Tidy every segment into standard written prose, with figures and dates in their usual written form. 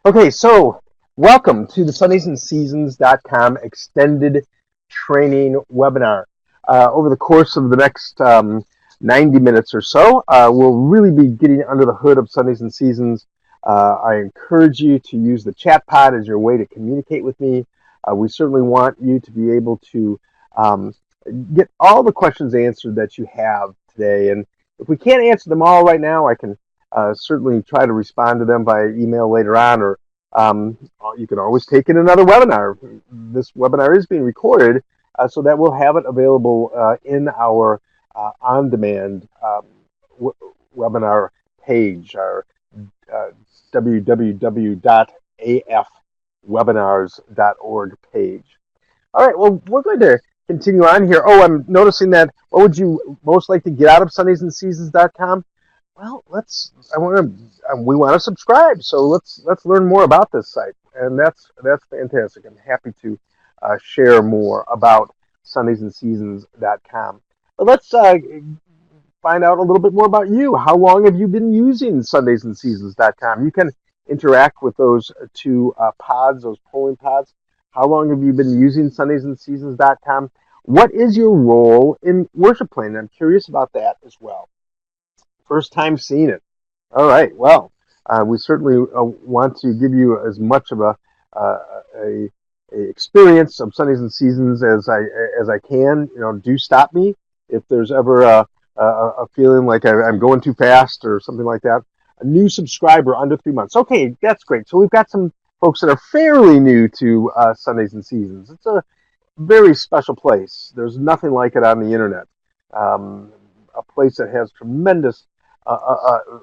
Okay, so welcome to the SundaysandSeasons.com extended training webinar. Over the course of the next 90 minutes or so, we'll really be getting under the hood of Sundays and Seasons. I encourage you to use the chat pod as your way to communicate with me. We certainly want you to be able to um, get all the questions answered that you have today. And if we can't answer them all right now, I can certainly try to respond to them by email later on, or um, you can always take in another webinar. This webinar is being recorded, so that we'll have it available in our on-demand webinar page, our uh, www.afwebinars.org page. All right, well, we're going to continue on here. Oh, I'm noticing that. What would you most like to get out of SundaysandSeasons.com? Well, we want to subscribe, so let's learn more about this site, and that's fantastic. I'm happy to share more about SundaysandSeasons.com. But let's find out a little bit more about you. How long have you been using SundaysandSeasons.com? You can interact with those two pods, those polling pods. How long have you been using SundaysandSeasons.com? What is your role in worship planning? I'm curious about that as well. First time seeing it. All right. Well, we certainly want to give you as much of uh, a experience of Sundays and Seasons as I can. You know, do stop me if there's ever a feeling like I'm going too fast or something like that. A new subscriber under 3 months. Okay, that's great. So we've got some folks that are fairly new to Sundays and Seasons. It's a very special place. There's nothing like it on the internet. A place that has tremendous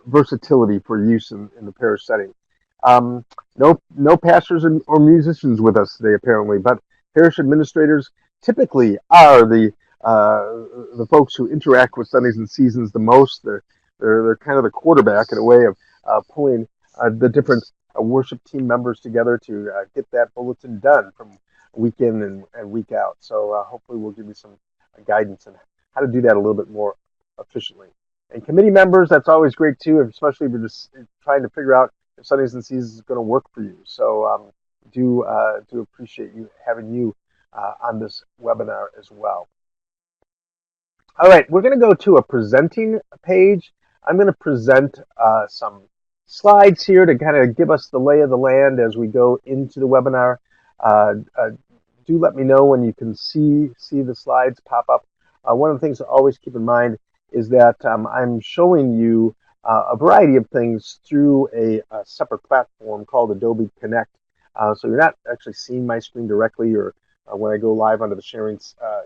versatility for use in the parish setting. No pastors or musicians with us today, apparently, but parish administrators typically are the folks who interact with Sundays and Seasons the most. They're kind of the quarterback in a way of pulling the different worship team members together to get that bulletin done from week in and week out. So hopefully we'll give you some guidance on how to do that a little bit more efficiently. And committee members, that's always great too, especially if you're just trying to figure out if Sundays and Seasons is going to work for you. So do appreciate you having you on this webinar as well. All right, we're going to go to a presenting page. I'm going to present some slides here to kind of give us the lay of the land as we go into the webinar. Do let me know when you can see the slides pop up. One of the things to always keep in mind is that I'm showing you a variety of things through a separate platform called Adobe Connect. So you're not actually seeing my screen directly, or when I go live onto the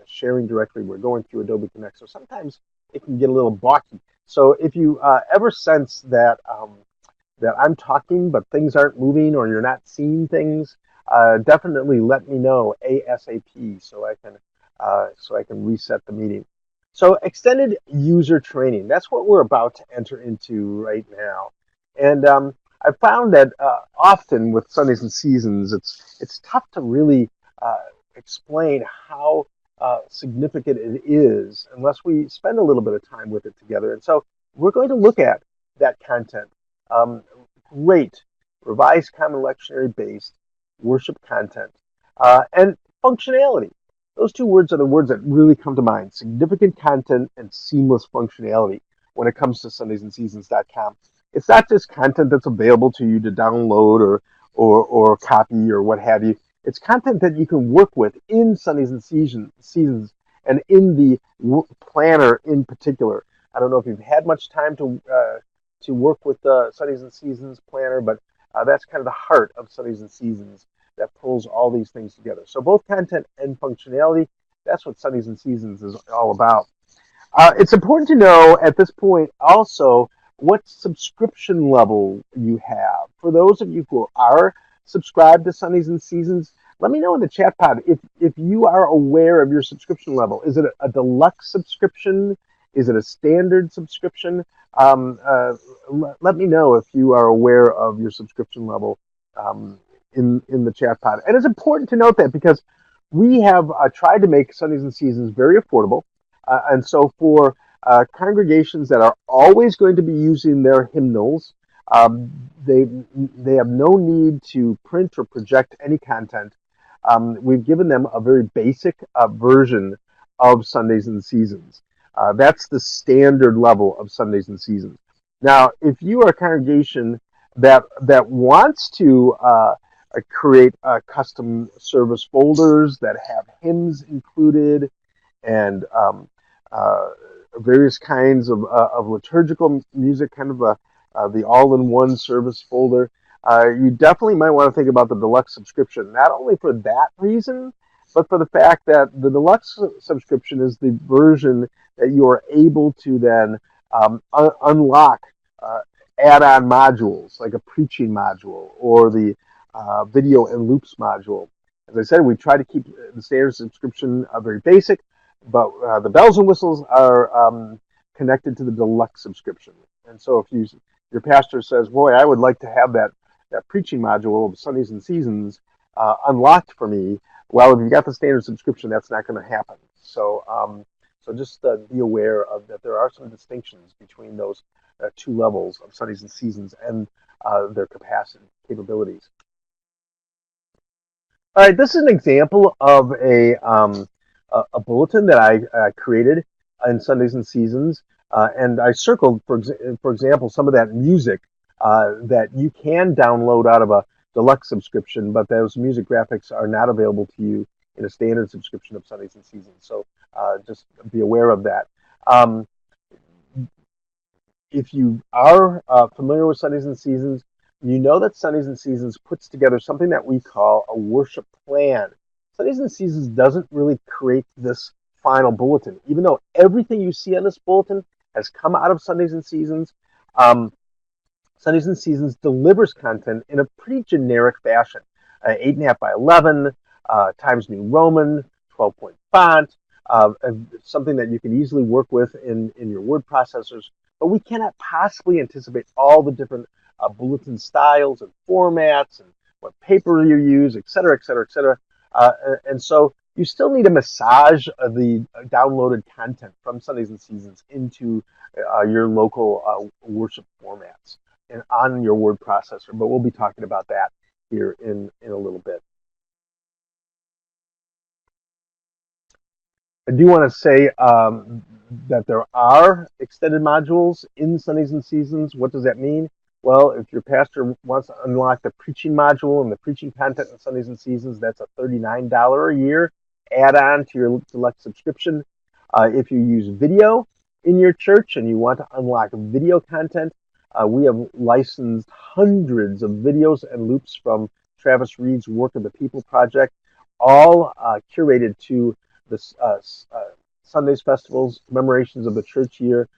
sharing directly, we're going through Adobe Connect. So sometimes it can get a little blocky. So if you ever sense that that I'm talking but things aren't moving, or you're not seeing things, definitely let me know ASAP so I can reset the meeting. So extended user training, that's what we're about to enter into right now. And I found that often with Sundays and Seasons, it's tough to really explain how significant it is unless we spend a little bit of time with it together. And so we're going to look at that content. Great revised common lectionary based worship content and functionality. Those two words are the words that really come to mind: significant content and seamless functionality when it comes to SundaysandSeasons.com. It's not just content that's available to you to download or copy or what have you. It's content that you can work with in Sundays and Seasons and in the planner in particular. I don't know if you've had much time to work with the Sundays and Seasons planner, but that's kind of the heart of Sundays and Seasons that pulls all these things together. So both content and functionality, that's what Sundays and Seasons is all about. It's important to know at this point also what subscription level you have. For those of you who are subscribed to Sundays and Seasons, let me know in the chat pod if you are aware of your subscription level. Is it a deluxe subscription? Is it a standard subscription? Let me know if you are aware of your subscription level in the chat pod. And it's important to note that because we have tried to make Sundays and Seasons very affordable. And so for congregations that are always going to be using their hymnals, They they have no need to print or project any content. We've given them a very basic version of Sundays and Seasons. That's the standard level of Sundays and Seasons. Now, if you are a congregation that wants to create custom service folders that have hymns included and various kinds of liturgical music, kind of the all-in-one service folder. You definitely might want to think about the deluxe subscription, not only for that reason, but for the fact that the deluxe subscription is the version that you are able to then unlock uh, add-on modules like a preaching module or the video and loops module. As I said, we try to keep the standard subscription very basic, but the bells and whistles are connected to the deluxe subscription. And so if your pastor says, boy, I would like to have that preaching module of Sundays and Seasons unlocked for me, well, if you got the standard subscription, that's not going to happen. So just be aware of that there are some distinctions between those two levels of Sundays and Seasons and their capacity, capabilities. All right, this is an example of a bulletin that I created in Sundays and Seasons, and I circled, for example, some of that music that you can download out of a deluxe subscription, but those music graphics are not available to you in a standard subscription of Sundays and Seasons. So just be aware of that. If you are familiar with Sundays and Seasons, you know that Sundays and Seasons puts together something that we call a worship plan. Sundays and Seasons doesn't really create this final bulletin, even though everything you see on this bulletin has come out of Sundays and Seasons. Sundays and Seasons delivers content in a pretty generic fashion. 8.5 by 11, Times New Roman, 12-point font, something that you can easily work with in your word processors. But we cannot possibly anticipate all the different bulletin styles and formats and what paper you use, et cetera, et cetera, et cetera. And so you still need to massage the downloaded content from Sundays and Seasons into your local worship formats and on your word processor. But we'll be talking about that here in a little bit. I do want to say that there are extended modules in Sundays and Seasons. What does that mean? Well, if your pastor wants to unlock the preaching module and the preaching content in Sundays and Seasons, that's a $39 a year add-on to your deluxe subscription. If you use video in your church and you want to unlock video content, we have licensed hundreds of videos and loops from Travis Reed's Work of the People project, all curated to the Sundays festivals, commemorations of the church year.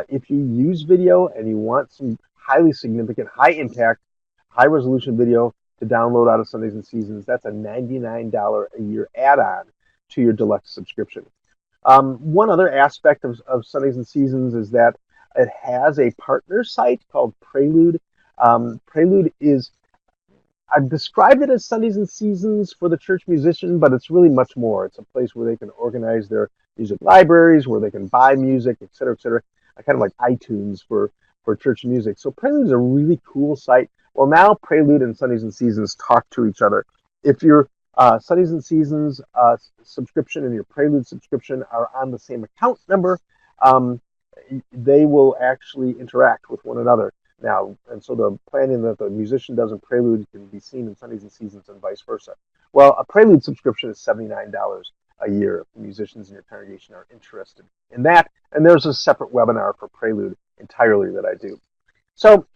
If you use video and you want some highly significant, high impact, high resolution video to download out of Sundays and Seasons, that's a $99 a year add-on to your deluxe subscription. One other aspect of Sundays and Seasons is that it has a partner site called Prelude. Prelude is, I've described it as Sundays and Seasons for the church musician, but it's really much more. It's a place where they can organize their music libraries, where they can buy music, et cetera, kind of like iTunes for church music. So Prelude is a really cool site. Well, now Prelude and Sundays and Seasons talk to each other. If your Sundays and Seasons subscription and your Prelude subscription are on the same account number, they will actually interact with one another now. And so the planning that the musician does in Prelude can be seen in Sundays and Seasons and vice versa. Well, a Prelude subscription is $79 a year if the musicians in your congregation are interested in that. And there's a separate webinar for Prelude entirely that I do. So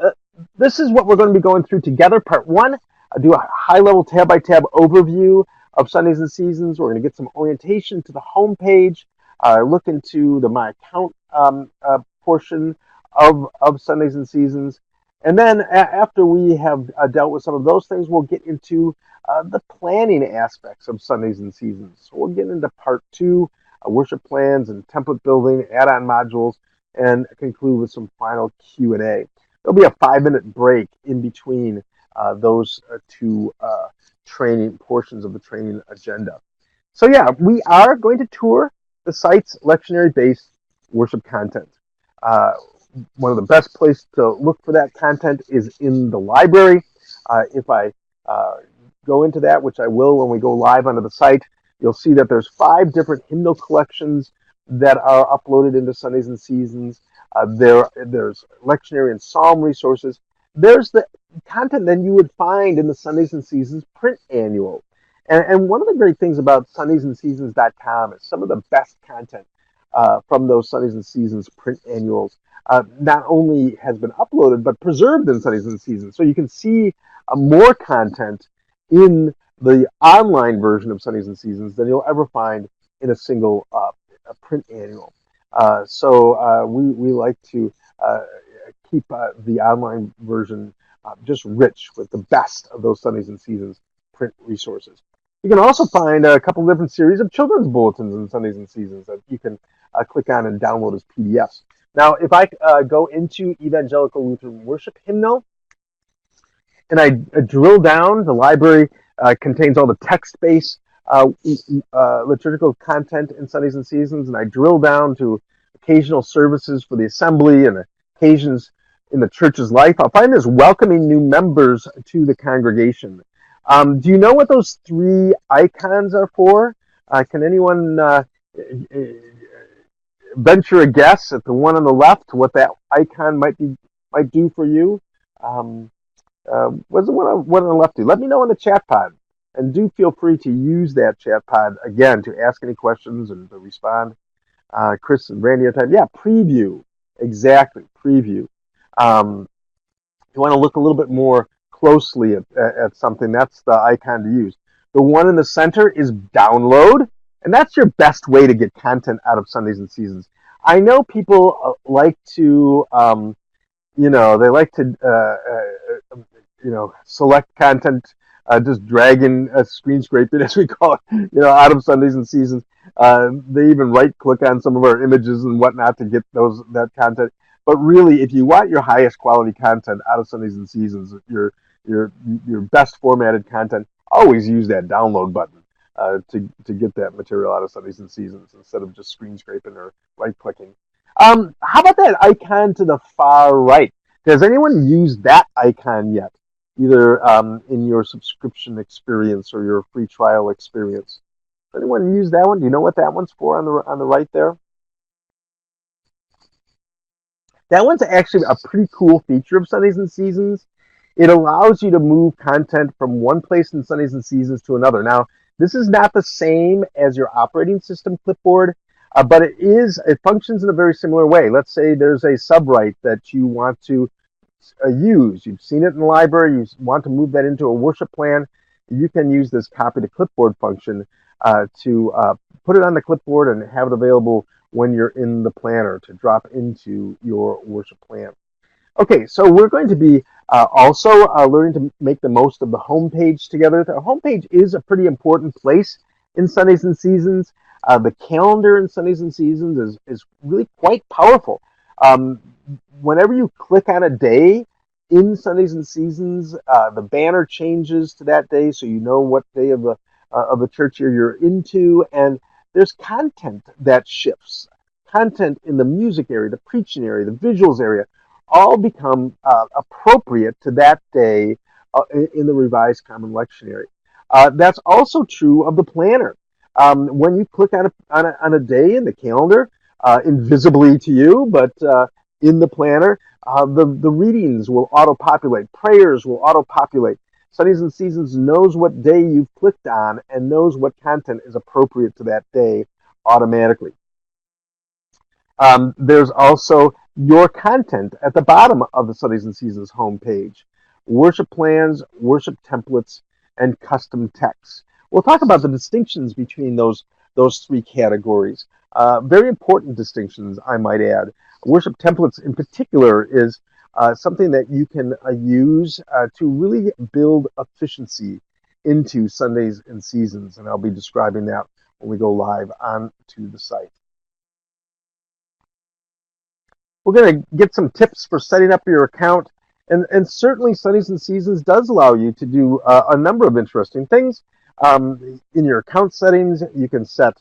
this is what we're going to be going through together. Part one, I do a high-level tab-by-tab overview of Sundays and Seasons. We're going to get some orientation to the homepage, look into the My Account portion of Sundays and Seasons. And then after we have dealt with some of those things, we'll get into the planning aspects of Sundays and Seasons. So we'll get into part two, worship plans and template building, add-on modules, and conclude with some final Q&A. There'll be a 5-minute break in between those two training portions of the training agenda. So yeah, we are going to tour the site's lectionary-based worship content. one of the best places to look for that content is in the library. If I go into that, which I will when we go live onto the site, you'll see that there's 5 different hymnal collections that are uploaded into Sundays and Seasons. There's lectionary and psalm resources. There's the content that you would find in the Sundays and Seasons print annual. And one of the great things about sundaysandseasons.com is some of the best content from those Sundays and Seasons print annuals not only has been uploaded, but preserved in Sundays and Seasons. So you can see more content in the online version of Sundays and Seasons than you'll ever find in a single a print annual. We like to keep the online version just rich with the best of those Sundays and Seasons print resources. You can also find a couple different series of children's bulletins in Sundays and Seasons that you can click on and download as PDFs. Now, if I go into Evangelical Lutheran Worship Hymnal and I drill down, the library contains all the text-based liturgical content in Sundays and Seasons, and I drill down to occasional services for the assembly and occasions in the church's life. I'll find there's welcoming new members to the congregation. Do you know what those 3 icons are for? Can anyone venture a guess at the one on the left, what that icon might do for you? What's the one on the left do? Let me know in the chat pod. And do feel free to use that chat pod, again, to ask any questions and to respond. Chris and Randy are typing, yeah, preview. Exactly, preview. If you want to look a little bit more closely at something, that's the icon to use. The one in the center is download, and that's your best way to get content out of Sundays and Seasons. I know people like to, they like to, select content, just dragging, screen scraping, as we call it, out of Sundays and Seasons. They even right-click on some of our images and whatnot to get that content. But really, if you want your highest quality content out of Sundays and Seasons, your best formatted content, always use that download button to get that material out of Sundays and Seasons instead of just screen scraping or right-clicking. How about that icon to the far right? Has anyone used that icon yet, either in your subscription experience or your free trial experience? Has anyone used that one? Do you know what that one's for on the right there? That one's actually a pretty cool feature of Sundays and Seasons. It allows you to move content from one place in Sundays and Seasons to another. Now, this is not the same as your operating system clipboard, but it functions in a very similar way. Let's say there's a subrite that you want to use. You've seen it in the library. You want to move that into a worship plan. You can use this copy to clipboard function to put it on the clipboard and have it available when you're in the planner to drop into your worship plan. Okay, so we're going to be also learning to make the most of the homepage together. The homepage is a pretty important place in Sundays and Seasons. The calendar in Sundays and Seasons is really quite powerful. Whenever you click on a day in Sundays and Seasons, the banner changes to that day, so you know what day of the church year you're into, and there's content that shifts. Content in the music area, the preaching area, the visuals area, all become appropriate to that day in the Revised Common Lectionary. That's also true of the planner. When you click on a day in the calendar, invisibly to you, but in the planner, the readings will auto-populate, prayers will auto-populate. Sundays and Seasons knows what day you've clicked on and knows what content is appropriate to that day automatically. There's also your content at the bottom of the Sundays and Seasons homepage. Worship plans, worship templates, and custom texts. We'll talk about the distinctions between those 3 categories. Very important distinctions, I might add. Worship templates in particular is something that you can use to really build efficiency into Sundays and Seasons, and I'll be describing that when we go live onto the site. We're going to get some tips for setting up your account, and certainly Sundays and Seasons does allow you to do a number of interesting things. In your account settings, you can set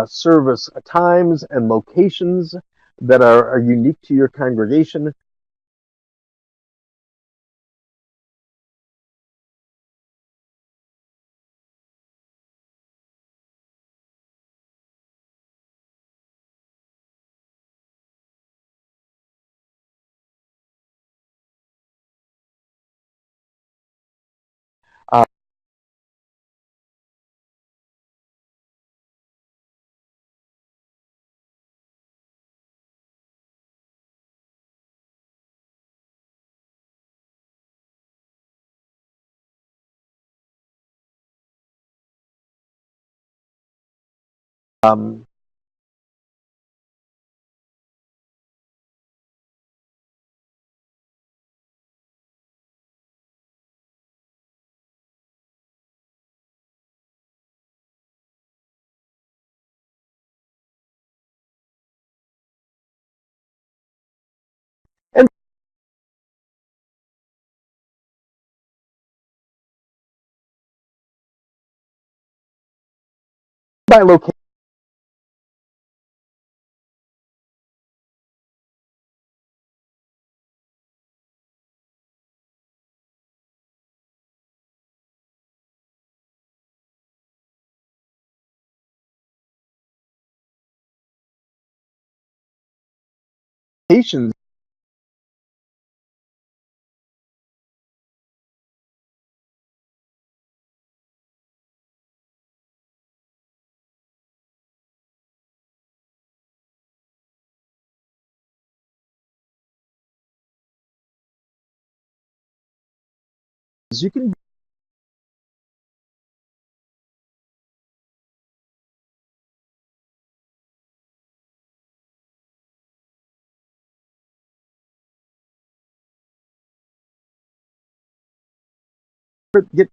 service times and locations. that are unique to your congregation. Uh, um, and by locations, you can get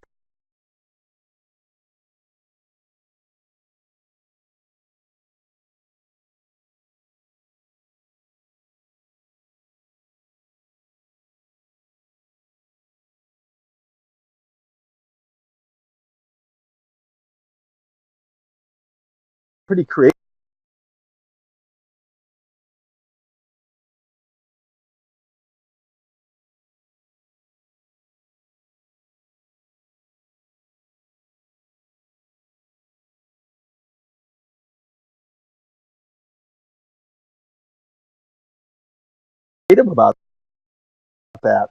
pretty creative about that.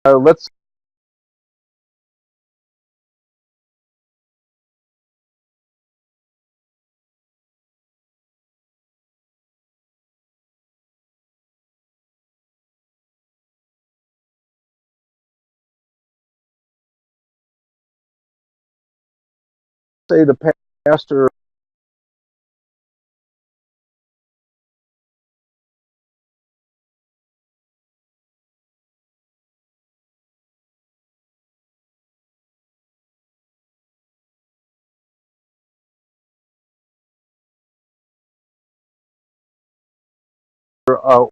Uh, let's say the pastor uh,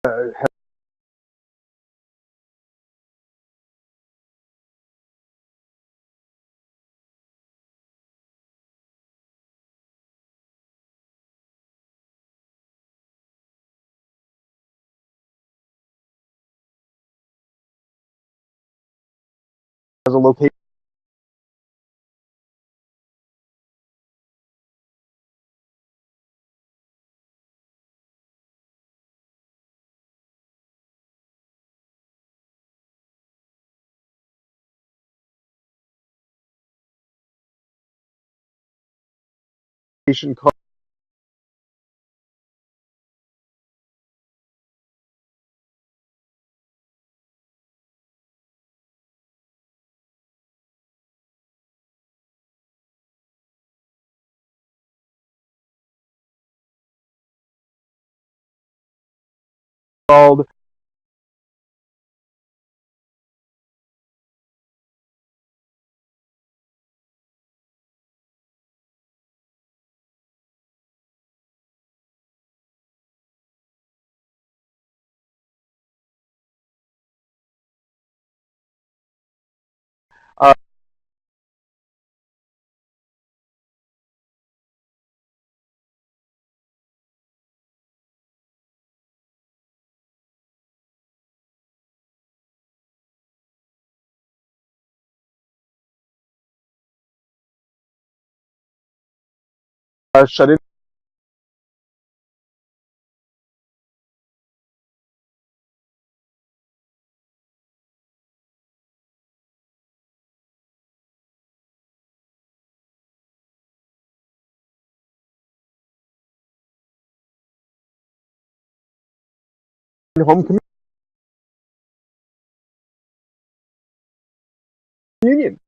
has a location called uh, shut in home communion.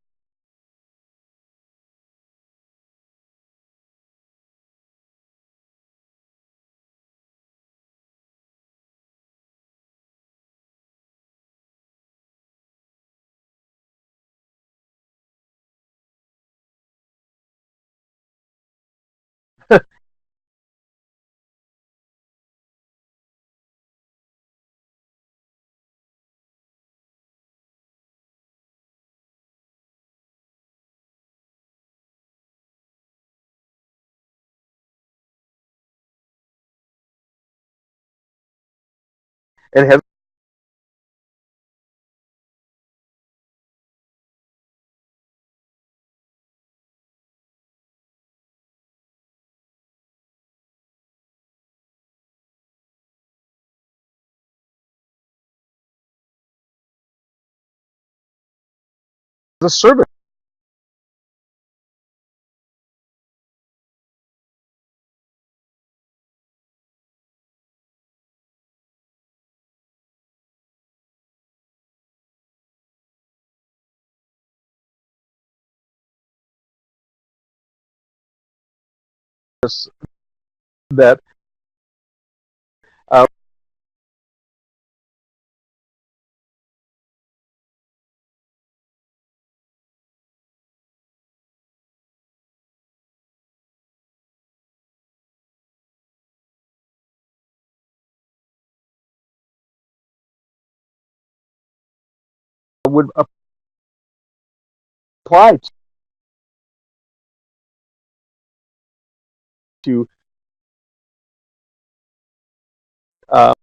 It has a service that uh, would apply to uh,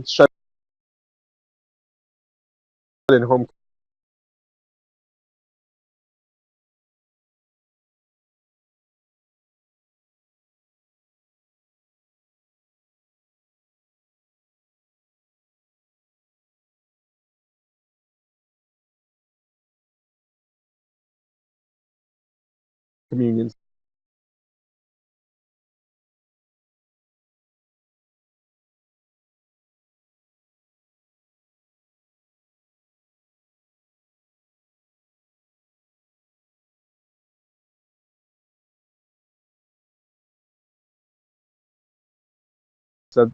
shut in home communions. So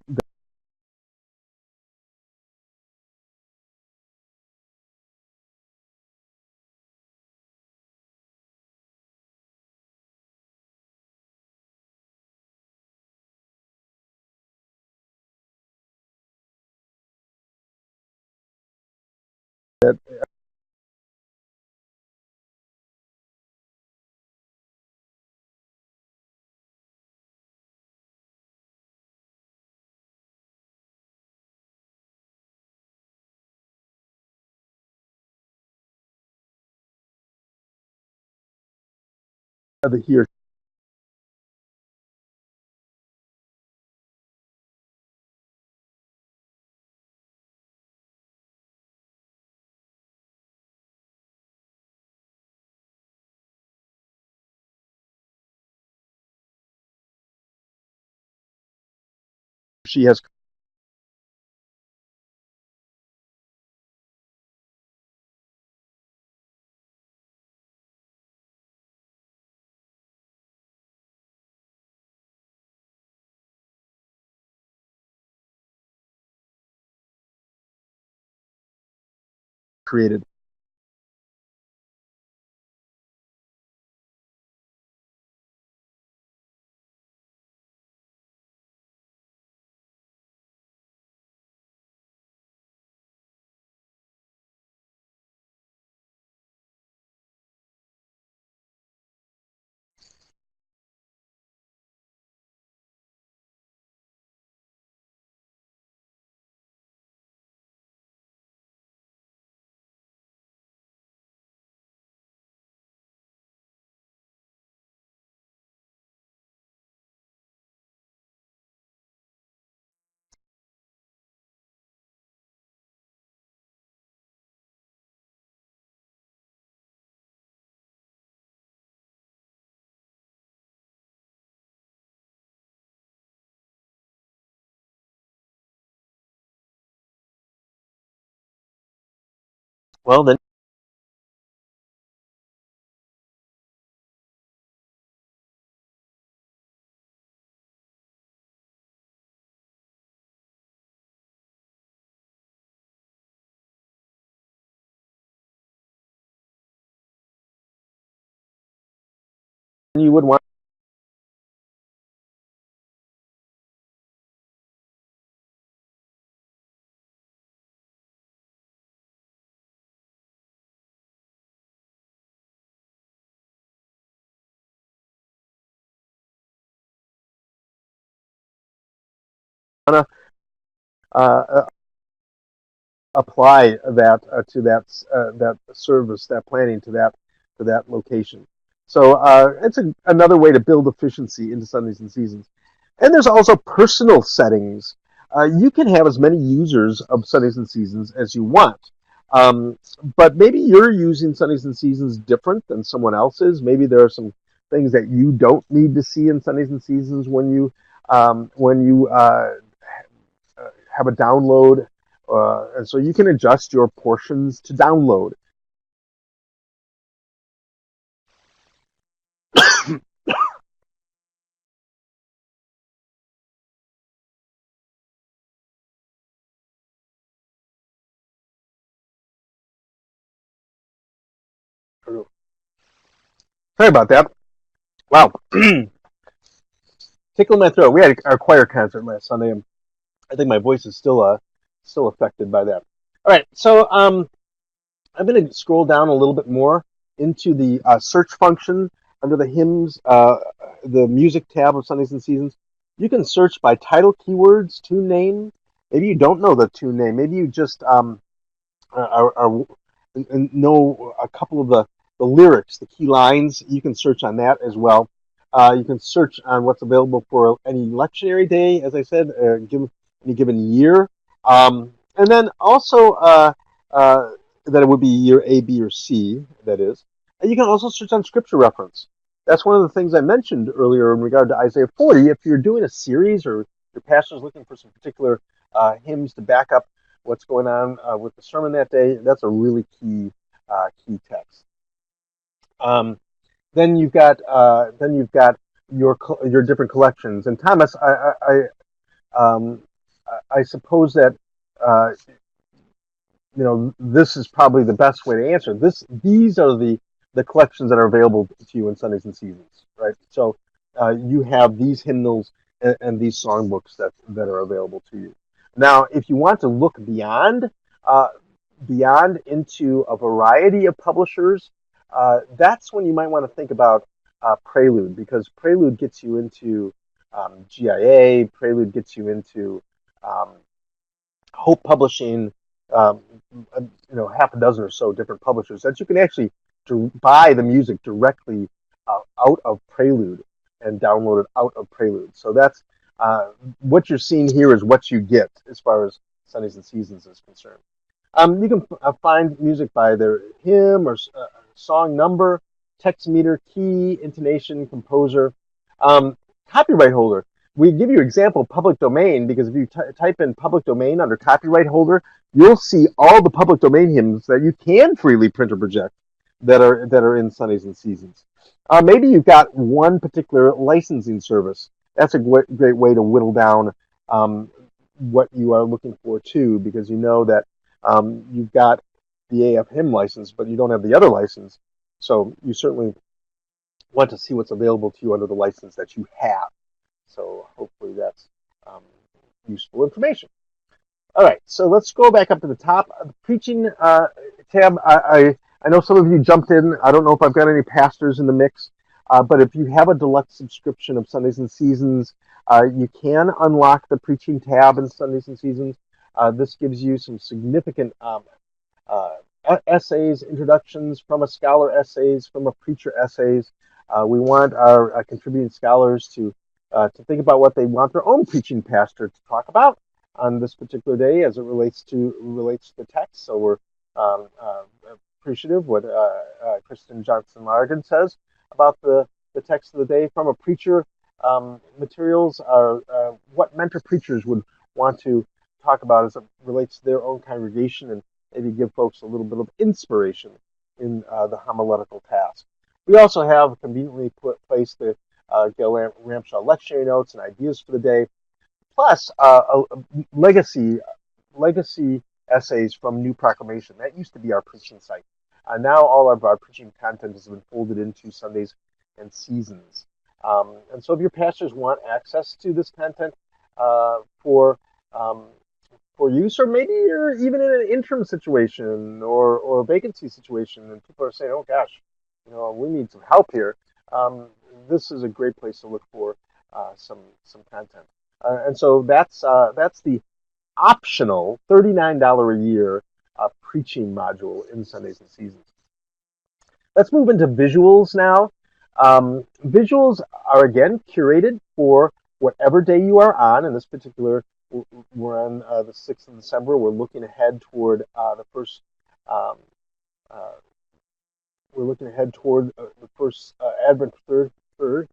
that the he or she has created. Well, then you would want to uh, apply that to that service, that planning to that location. So it's another way to build efficiency into Sundays and Seasons. And there's also personal settings. You can have as many users of Sundays and Seasons as you want. Um, but maybe you're using Sundays and Seasons different than someone else is. Maybe there are some things that you don't need to see in Sundays and Seasons when you have a download, and so you can adjust your portions to download. Sorry about that. Wow, tickle my throat. We had our choir concert last Sunday, and I think my voice is still affected by that. All right, so I'm going to scroll down a little bit more into the search function under the hymns, the music tab of Sundays and Seasons. You can search by title keywords, tune name. Maybe you don't know the tune name. Maybe you just are and know a couple of the lyrics, the key lines. You can search on that as well. You can search on what's available for any lectionary day, as I said, any given year. And then also that it would be year A, B, or C, that is. And you can also search on scripture reference. That's one of the things I mentioned earlier in regard to Isaiah 40. If you're doing a series or your pastor's looking for some particular hymns to back up what's going on with the sermon that day, that's a really key text. Um, then you've got your different collections. And Thomas, Um, I suppose that uh, this is probably the best way to answer this. These are the collections that are available to you in Sundays and Seasons, right? So you have these hymnals and these songbooks that are available to you. Now, if you want to look uh, beyond into a variety of publishers, that's when you might want to think about Prelude, because Prelude gets you into GIA. Prelude gets you into um, Hope Publishing, um, half a dozen or so different publishers that you can actually buy the music directly out of Prelude and download it out of Prelude. So that's what you're seeing here is what you get as far as Sundays and Seasons is concerned. You can find music by their hymn or song number, text meter, key, intonation, composer, um, copyright holder. We give you example public domain because if you type in public domain under copyright holder, you'll see all the public domain hymns that you can freely print or project that are in Sundays and Seasons. Maybe you've got one particular licensing service. That's a great way to whittle down um, what you are looking for too, because you know that you've got the AF hymn license, but you don't have the other license. So you certainly want to see what's available to you under the license that you have. So hopefully that's um, useful information. All right, so let's go back up to the top. The preaching tab, I know some of you jumped in. I don't know if I've got any pastors in the mix, but if you have a deluxe subscription of Sundays and Seasons, you can unlock the preaching tab in Sundays and Seasons. This gives you some significant uh, essays, introductions from a scholar essays, from a preacher essays. We want our contributing scholars to think about what they want their own preaching pastor to talk about on this particular day as it relates to the text. So we're appreciative what Kristen Johnson Largan says about the text of the day from a preacher. Materials are what mentor preachers would want to talk about as it relates to their own congregation and maybe give folks a little bit of inspiration in the homiletical task. We also have conveniently placed the Gail Ramshaw lectionary notes and ideas for the day, plus legacy essays from New Proclamation. That used to be our preaching site. Now all of our preaching content has been folded into Sundays and Seasons. And so if your pastors want access to this content for use, or maybe you're even in an interim situation or a vacancy situation, and people are saying, "Oh gosh, we need some help here." This is a great place to look for some content, and so that's the optional $39 a year preaching module in Sundays and Seasons. Let's move into visuals now. Visuals are again curated for whatever day you are on. In this particular, we're on the 6th of December. We're looking ahead toward the first. Um, uh, we're looking ahead toward the first Advent third.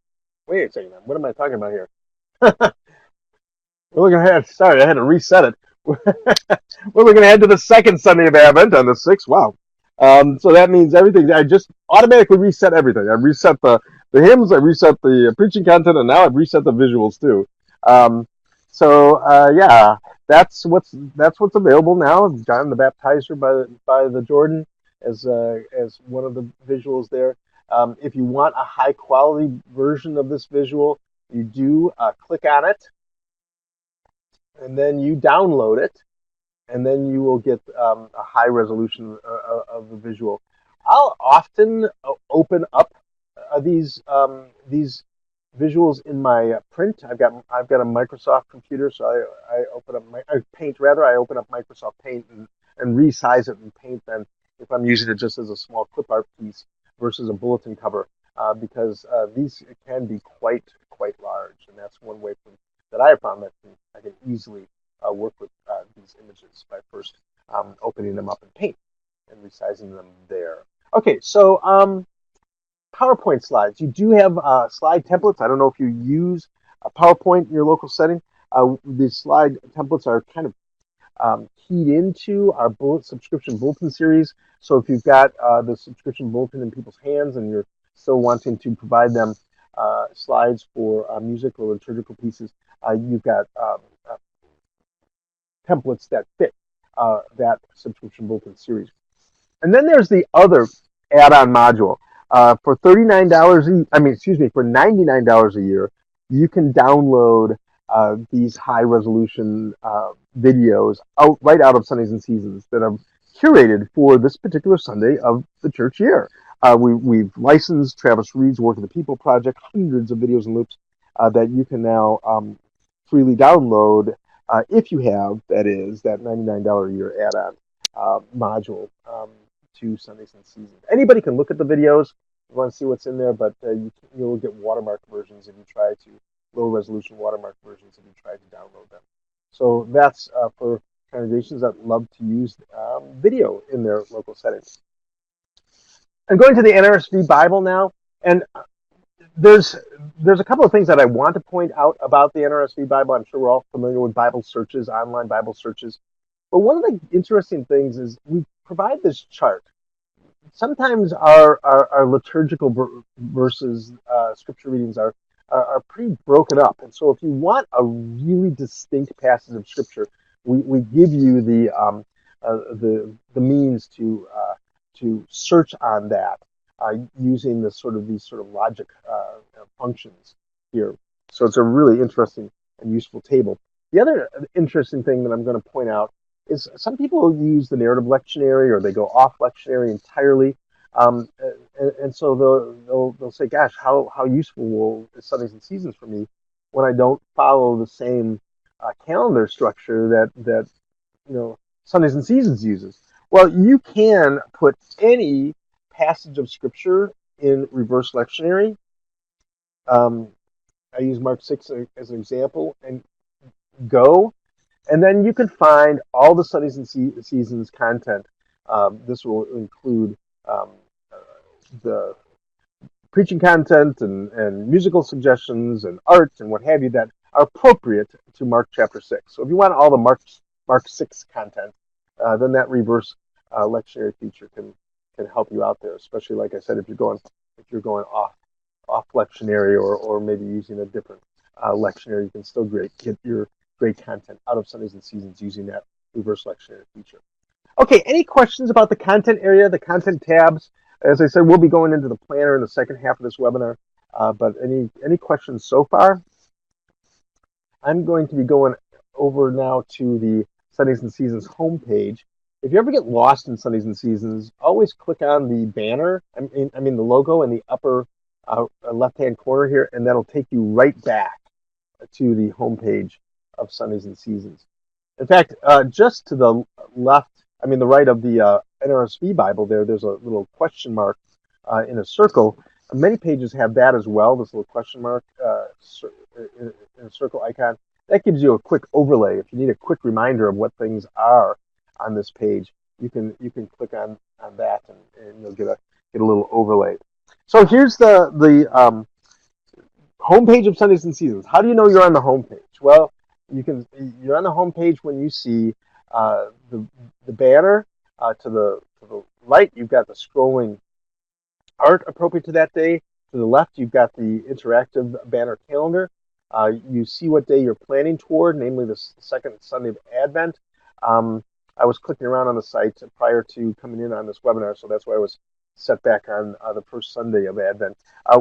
Wait a second. What am I talking about here? We're looking ahead. Sorry, I had to reset it. We're looking ahead to the second Sunday of Advent on the 6th. Wow. So that means everything. I just automatically reset everything. I reset the hymns, I reset the preaching content, and now I've reset the visuals too. Yeah, that's what's available now. John the Baptizer by the Jordan as one of the visuals there. If you want a high quality version of this visual, you do click on it, and then you download it, and then you will get a high resolution of the visual. I'll often open up these visuals in my print. I've got a Microsoft computer, so I open up my Paint rather. I open up Microsoft Paint and resize it in Paint. Then if I'm using it just as a small clip art piece versus a bulletin cover, because these can be quite large, and that's one way that I have found that I can easily work with these images by first opening them up in Paint and resizing them there. Okay, so PowerPoint slides. You do have slide templates. I don't know if you use a PowerPoint in your local setting. The slide templates are kind of keyed into our subscription bulletin series. So if you've got the subscription bulletin in people's hands and you're still wanting to provide them slides for music or liturgical pieces, you've got templates that fit that subscription bulletin series. And then there's the other add-on module. For $39 I mean, excuse me, for $99 a year, you can download these high-resolution videos right out of Sundays and Seasons that are curated for this particular Sunday of the church year. We've licensed Travis Reed's Work of the People project, hundreds of videos and loops that you can now freely download if you have, that is, that $99 a year add-on module to Sundays and Seasons. Anybody can look at the videos. You want to see what's in there, but you'll get watermark versions if you try to, low-resolution watermark versions if you try to download them. So that's for congregations that love to use video in their local settings. I'm going to the NRSV Bible now, and there's a couple of things that I want to point out about the NRSV Bible. I'm sure we're all familiar with Bible searches, online Bible searches. But one of the interesting things is we provide this chart. Sometimes our liturgical verses, scripture readings are pretty broken up. And so if you want a really distinct passage of scripture, we give you the means to search on that using these sort of logic functions here. So it's a really interesting and useful table. The other interesting thing that I'm going to point out is some people use the narrative lectionary, or they go off lectionary entirely, and so they'll say, "Gosh, how useful is Sundays and Seasons for me when I don't follow the same calendar structure that Sundays and Seasons uses?" Well, you can put any passage of scripture in reverse lectionary. I use Mark 6 as an example, and go. And then you can find all the Sundays and Seasons content. This will include the preaching content and musical suggestions and art and what have you that are appropriate to Mark chapter 6. So if you want all the Mark 6 content, then that reverse lectionary feature can help you out there. Especially, like I said, if you're going off lectionary or maybe using a different lectionary, you can still get your great content out of Sundays and Seasons using that reverse lectionary feature. Okay, any questions about the content area, the content tabs? As I said, we'll be going into the planner in the second half of this webinar, but any questions so far? I'm going to be going over now to the Sundays and Seasons homepage. If you ever get lost in Sundays and Seasons, always click on the banner, I mean the logo in the upper left-hand corner here, and that'll take you right back to the homepage of Sundays and Seasons. In fact, just to the left, the right of the NRSV Bible there's a little question mark in a circle. Many pages have that as well, this little question mark in a circle icon. That gives you a quick overlay. If you need a quick reminder of what things are on this page, you can click on that and you'll get a little overlay. So here's the homepage of Sundays and Seasons. How do you know you're on the homepage? Well, you're on the homepage when you see the banner to the right. You've got the scrolling art appropriate to that day. To the left, you've got the interactive banner calendar. You see what day you're planning toward, namely the second Sunday of Advent. I was clicking around on the site prior to coming in on this webinar, so that's why I was set back on the first Sunday of Advent.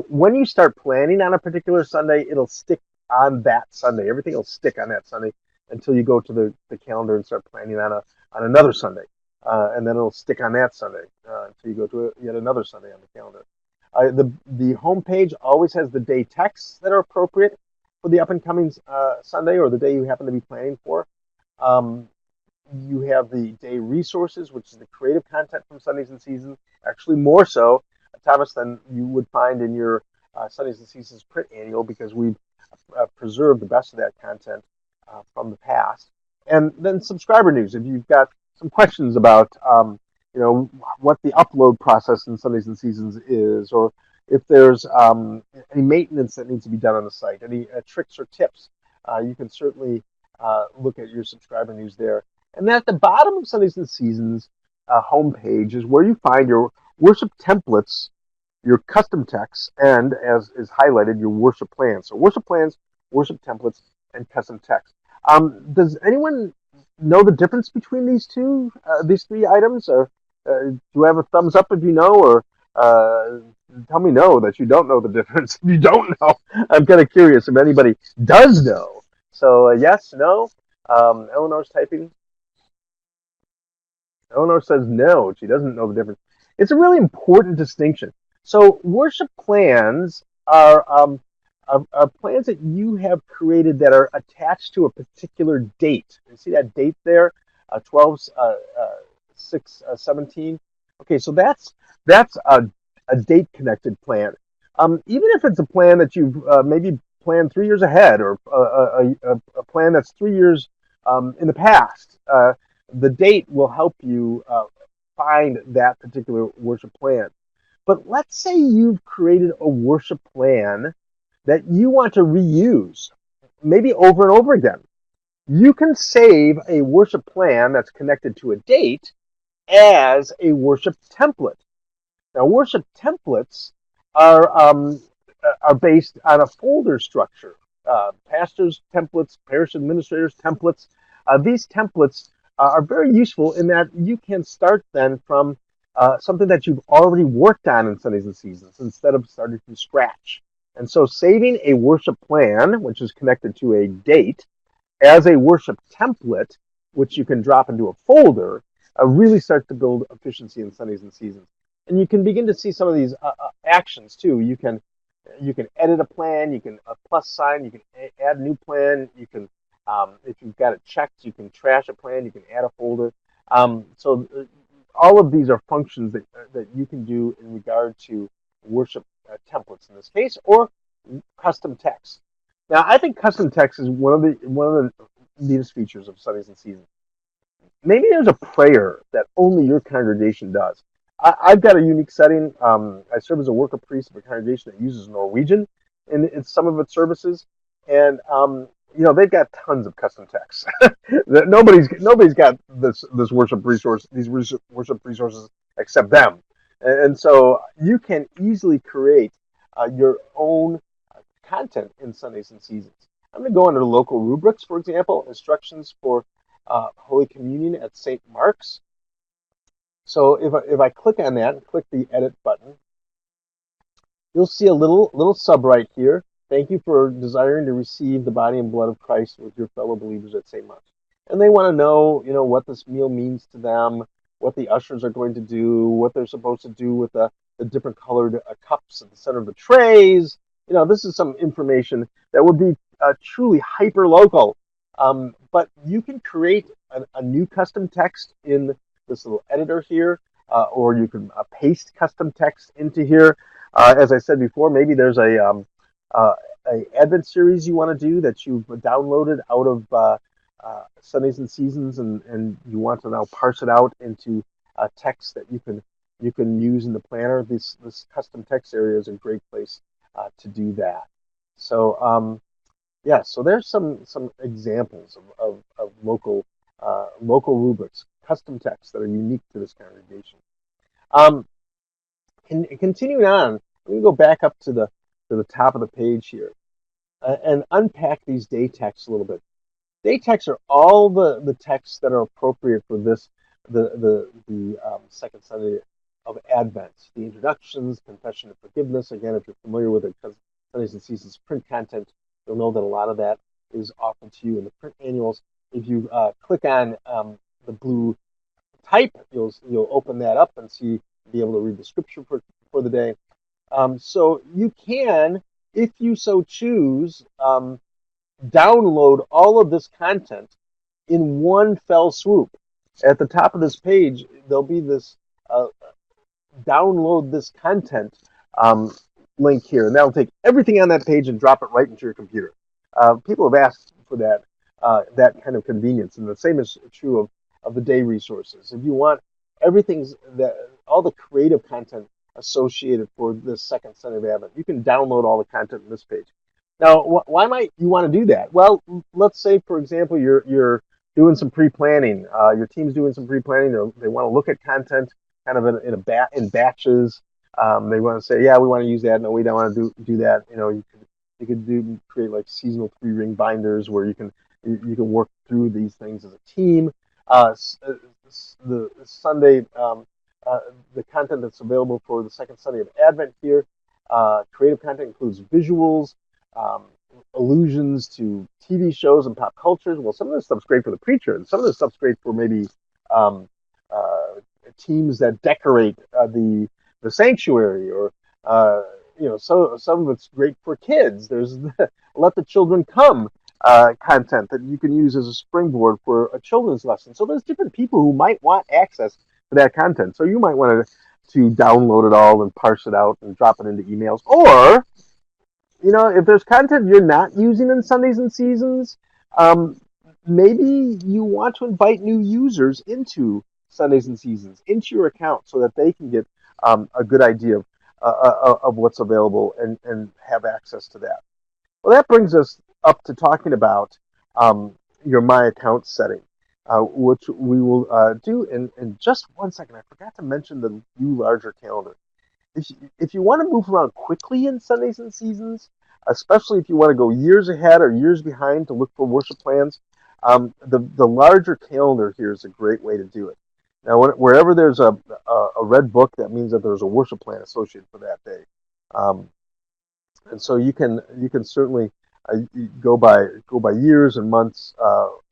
When you start planning on a particular Sunday, it'll stick on that Sunday. Everything will stick on that Sunday until you go to the calendar and start planning on another Sunday. And then it'll stick on that Sunday until you go to yet another Sunday on the calendar. The homepage always has the day texts that are appropriate for the up-and-coming Sunday or the day you happen to be planning for. You have the day resources, which is the creative content from Sundays and Seasons, actually more so, Thomas, than you would find in your Sundays and Seasons print annual, because we've preserved the best of that content from the past. And then subscriber news. If you've got some questions about what the upload process in Sundays and Seasons is, or if there's any maintenance that needs to be done on the site, any tricks or tips, you can certainly look at your subscriber news there. And then at the bottom of Sundays and Seasons homepage is where you find your worship templates, your custom texts, and, as is highlighted, your worship plans. So worship plans, worship templates, and custom text. Does anyone know the difference between these three items? Or do I have a thumbs up if you know, or uh, tell me no that you don't know the difference if you don't know? I'm kind of curious if anybody does know. So yes, no. Eleanor's typing. Eleanor says no, she doesn't know the difference. It's a really important distinction. So worship plans are plans that you have created that are attached to a particular date. You see that date there, 12, 6, 17. Okay, so that's a date connected plan. Even if it's a plan that you've maybe planned 3 years ahead, or a plan that's 3 years in the past. The date will help you find that particular worship plan. But let's say you've created a worship plan that you want to reuse, maybe over and over again. You can save a worship plan that's connected to a date as a worship template. Now, worship templates are um, are based on a folder structure. Pastors' templates, parish administrators' templates. These templates are very useful in that you can start then from something that you've already worked on in Sundays and Seasons instead of starting from scratch. And so, saving a worship plan, which is connected to a date, as a worship template, which you can drop into a folder, really starts to build efficiency in Sundays and Seasons. And you can begin to see some of these actions too. You can edit a plan, you can plus sign, you can add a new plan, you can if you've got it checked, you can trash a plan, you can add a folder. So all of these are functions that you can do in regard to worship templates in this case, or custom text. Now, I think custom text is one of the neatest features of Sundays and Seasons. Maybe there's a prayer that only your congregation does. I've got a unique setting. I serve as a worker priest of a congregation that uses Norwegian in some of its services, and they've got tons of custom texts. Nobody's got this worship resource, these worship resources except them, and so you can easily create your own content in Sundays and Seasons. I'm going to go under local rubrics, for example, instructions for Holy Communion at St. Mark's. So if I click on that and click the edit button, you'll see a little sub right here. Thank you for desiring to receive the body and blood of Christ with your fellow believers at St. Mark's. And they want to know, what this meal means to them, what the ushers are going to do, what they're supposed to do with the different colored cups at the center of the trays. This is some information that would be truly hyper local. But you can create a new custom text in this little editor here, or you can paste custom text into here. As I said before, maybe there's a Advent series you want to do that you've downloaded out of Sundays and Seasons, and you want to now parse it out into text that you can use in the planner. This custom text area is a great place to do that. So yeah, so there's some examples of local rubrics, custom texts that are unique to this congregation. Continuing on, let me go back up to the top of the page here and unpack these day texts a little bit. Day texts are all the texts that are appropriate for the second Sunday of Advent. The introductions, confession of forgiveness. Again, if you're familiar with it, because Sundays and Seasons print content, you'll know that a lot of that is offered to you in the print annuals. If you click on the blue type, you'll open that up and be able to read the scripture for the day. So you can, if you so choose, download all of this content in one fell swoop. At the top of this page, there'll be this download this content link here, and that'll take everything on that page and drop it right into your computer. People have asked for that kind of convenience, and the same is true of the day resources. If you want all the creative content associated for this second Sunday of Advent, you can download all the content in this page. Now, why might you want to do that? Well, let's say, for example, you're doing some pre-planning. Your team's doing some pre-planning. They want to look at content kind of in batches. They want to say, yeah, we want to use that. No, we don't want to do that. You could create like seasonal 3-ring binders where you can You can work through these things as a team. The Sunday, uh, the content that's available for the second Sunday of Advent here, creative content includes visuals, um, allusions to TV shows and pop cultures. Well, some of this stuff's great for the preacher, and some of this stuff's great for maybe um, uh, teams that decorate the sanctuary, or uh, so some of it's great for kids. There's let the children come content that you can use as a springboard for a children's lesson. So there's different people who might want access to that content. So you might want to download it all and parse it out and drop it into emails. Or, if there's content you're not using in Sundays and Seasons, um, maybe you want to invite new users into Sundays and Seasons, into your account, so that they can get a good idea of what's available, and have access to that. Well, that brings us up to talking about your My Account setting, which we will do in just 1 second. I forgot to mention the new larger calendar. If you want to move around quickly in Sundays and Seasons, especially if you want to go years ahead or years behind to look for worship plans, the larger calendar here is a great way to do it. Now, wherever there's a red book, that means that there's a worship plan associated for that day. And so you can certainly go by years and months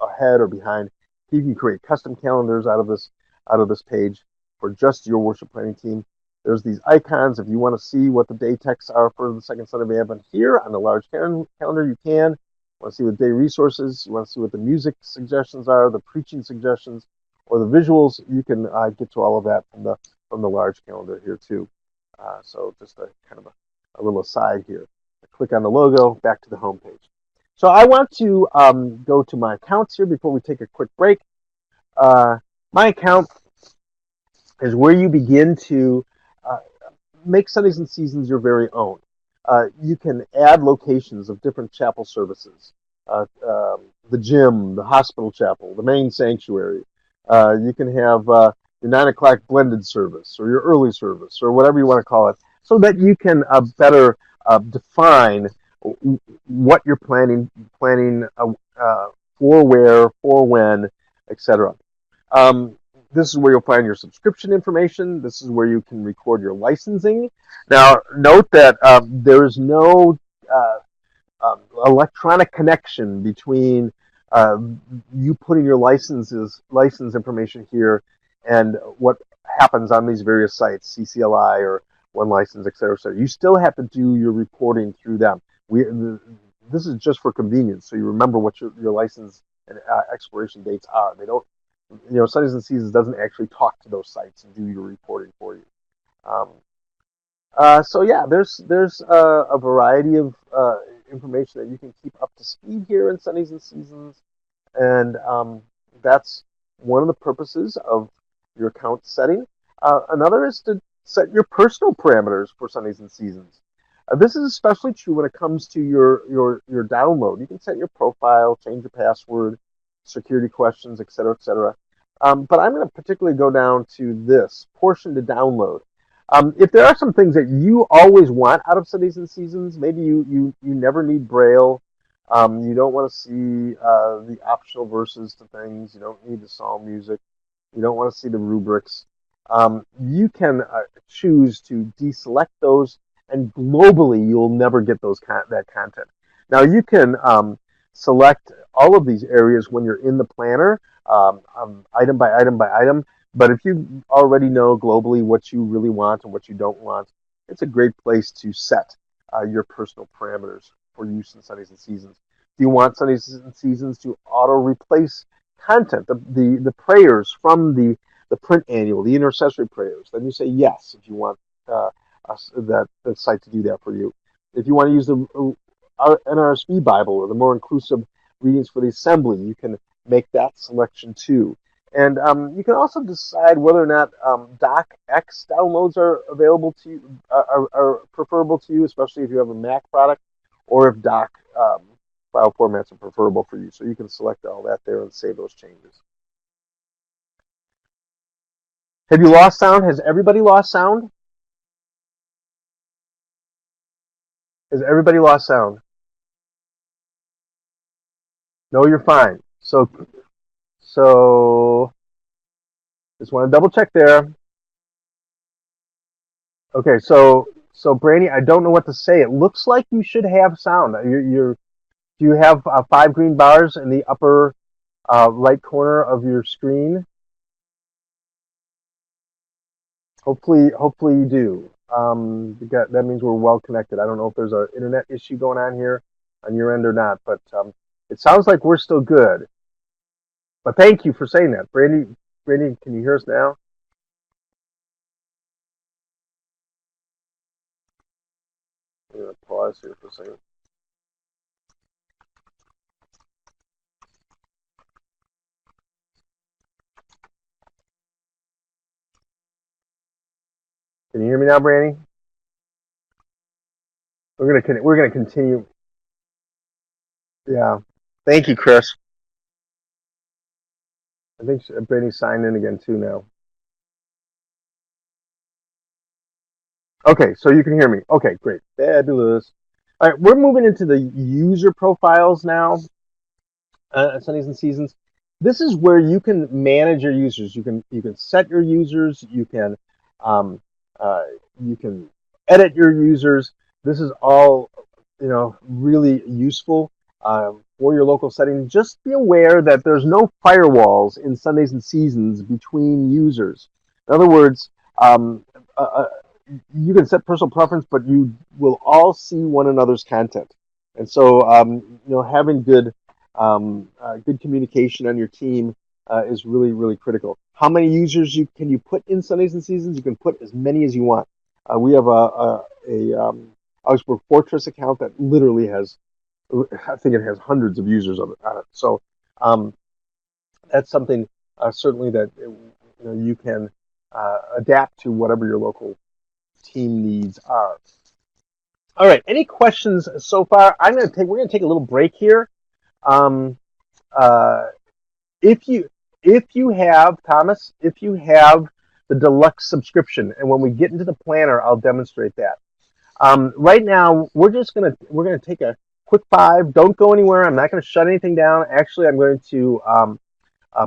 ahead or behind. You can create custom calendars out of this page for just your worship planning team. There's these icons. If you want to see what the day texts are for the second Sunday of Advent here on the large calendar, you can. You want to see the day resources, you want to see what the music suggestions are, the preaching suggestions, or the visuals, you can get to all of that from the large calendar here too. So just a kind of a little aside here. Click on the logo, back to the home page. So I want to go to my accounts here before we take a quick break. My account is where you begin to uh, make Sundays and Seasons your very own. You can add locations of different chapel services, the gym, the hospital chapel, the main sanctuary. You can have your 9 o'clock blended service, or your early service, or whatever you want to call it, so that you can better define what you're planning for where, for when, etc. This is where you'll find your subscription information. This is where you can record your licensing. Now, note that there is no electronic connection between uh, you putting your license information here and what happens on these various sites, CCLI or One License, et cetera, et cetera. You still have to do your reporting through them. This is just for convenience, so you remember what your license and expiration dates are. They don't, Sundays and Seasons doesn't actually talk to those sites and do your reporting for you. Um, so yeah, there's a variety of information that you can keep up to speed here in Sundays and Seasons, and that's one of the purposes of your account setting. Another is to set your personal parameters for Sundays and Seasons. This is especially true when it comes to your download. You can set your profile, change your password, security questions, etc., etc. But I'm going to particularly go down to this portion to download. If there are some things that you always want out of Sundays and Seasons, maybe you never need Braille, you don't want to see the optional verses to things, you don't need the psalm music, you don't want to see the rubrics, you can choose to deselect those, and globally you'll never get that content. Now you can select all of these areas when you're in the planner, item by item by item. But if you already know globally what you really want and what you don't want, it's a great place to set your personal parameters for use in Sundays and Seasons. Do you want Sundays and Seasons to auto-replace content, the prayers from the print annual, the intercessory prayers? Then you say yes if you want the site to do that for you. If you want to use the NRSV Bible, or the more inclusive readings for the assembly, you can make that selection too. And you can also decide whether or not DocX downloads are available to you, are preferable to you, especially if you have a Mac product, or if Doc file formats are preferable for you. So you can select all that there and save those changes. Have you lost sound? Has everybody lost sound? Has everybody lost sound? No, you're fine. So just want to double check there. Okay, so Brandy, I don't know what to say. It looks like you should have sound. Do you have 5 green bars in the upper right corner of your screen? Hopefully you do. That means we're well connected. I don't know if there's an internet issue going on here on your end or not, but it sounds like we're still good. But thank you for saying that, Brandy. Brandy, can you hear us now? I'm gonna pause here for a second. Can you hear me now, Brandy? We're gonna continue. Yeah. Thank you, Chris. I think Brandy signed in again too now. Okay, so you can hear me. Okay, great. Fabulous. All right, we're moving into the user profiles now, Sundays and Seasons. This is where you can manage your users. You can set your users. Um, you can edit your users. This is all really useful for your local setting. Just be aware that there's no firewalls in Sundays and Seasons between users. In other words, uh, uh, you can set personal preference, but you will all see one another's content. And so, having good communication on your team is really, really critical. How many users can you put in Sundays and Seasons? You can put as many as you want. We have a Augsburg Fortress account that literally has, I think it has hundreds of users on it. So that's something certainly that you can adapt to whatever your local team needs are. All right. Any questions so far? We're gonna take a little break here. Um, uh, if you have Thomas, if you have the deluxe subscription, and when we get into the planner, I'll demonstrate that. Right now, we're gonna take a quick 5. Don't go anywhere. I'm not gonna shut anything down. Actually, I'm going to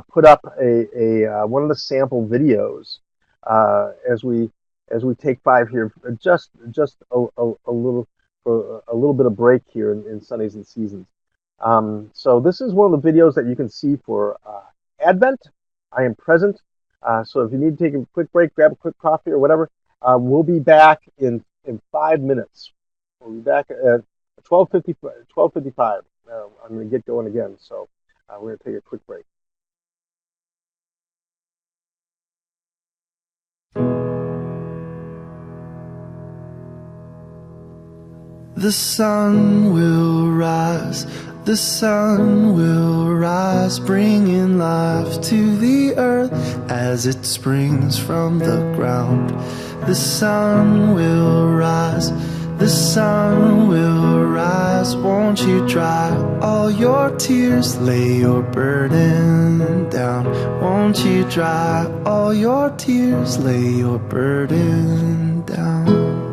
put up a one of the sample videos as we take 5 here. Just a little for a little bit of break here in Sundays and Seasons. So this is one of the videos that you can see for Advent. I am present. So if you need to take a quick break, grab a quick coffee or whatever, we'll be back in 5 minutes. We'll be back at 12:55. I'm going to get going again. So we're going to take a quick break. The sun will rise, the sun will rise, bringing life to the earth as it springs from the ground. The sun will rise, the sun will rise. Won't you dry all your tears, lay your burden down. Won't you dry all your tears, lay your burden down.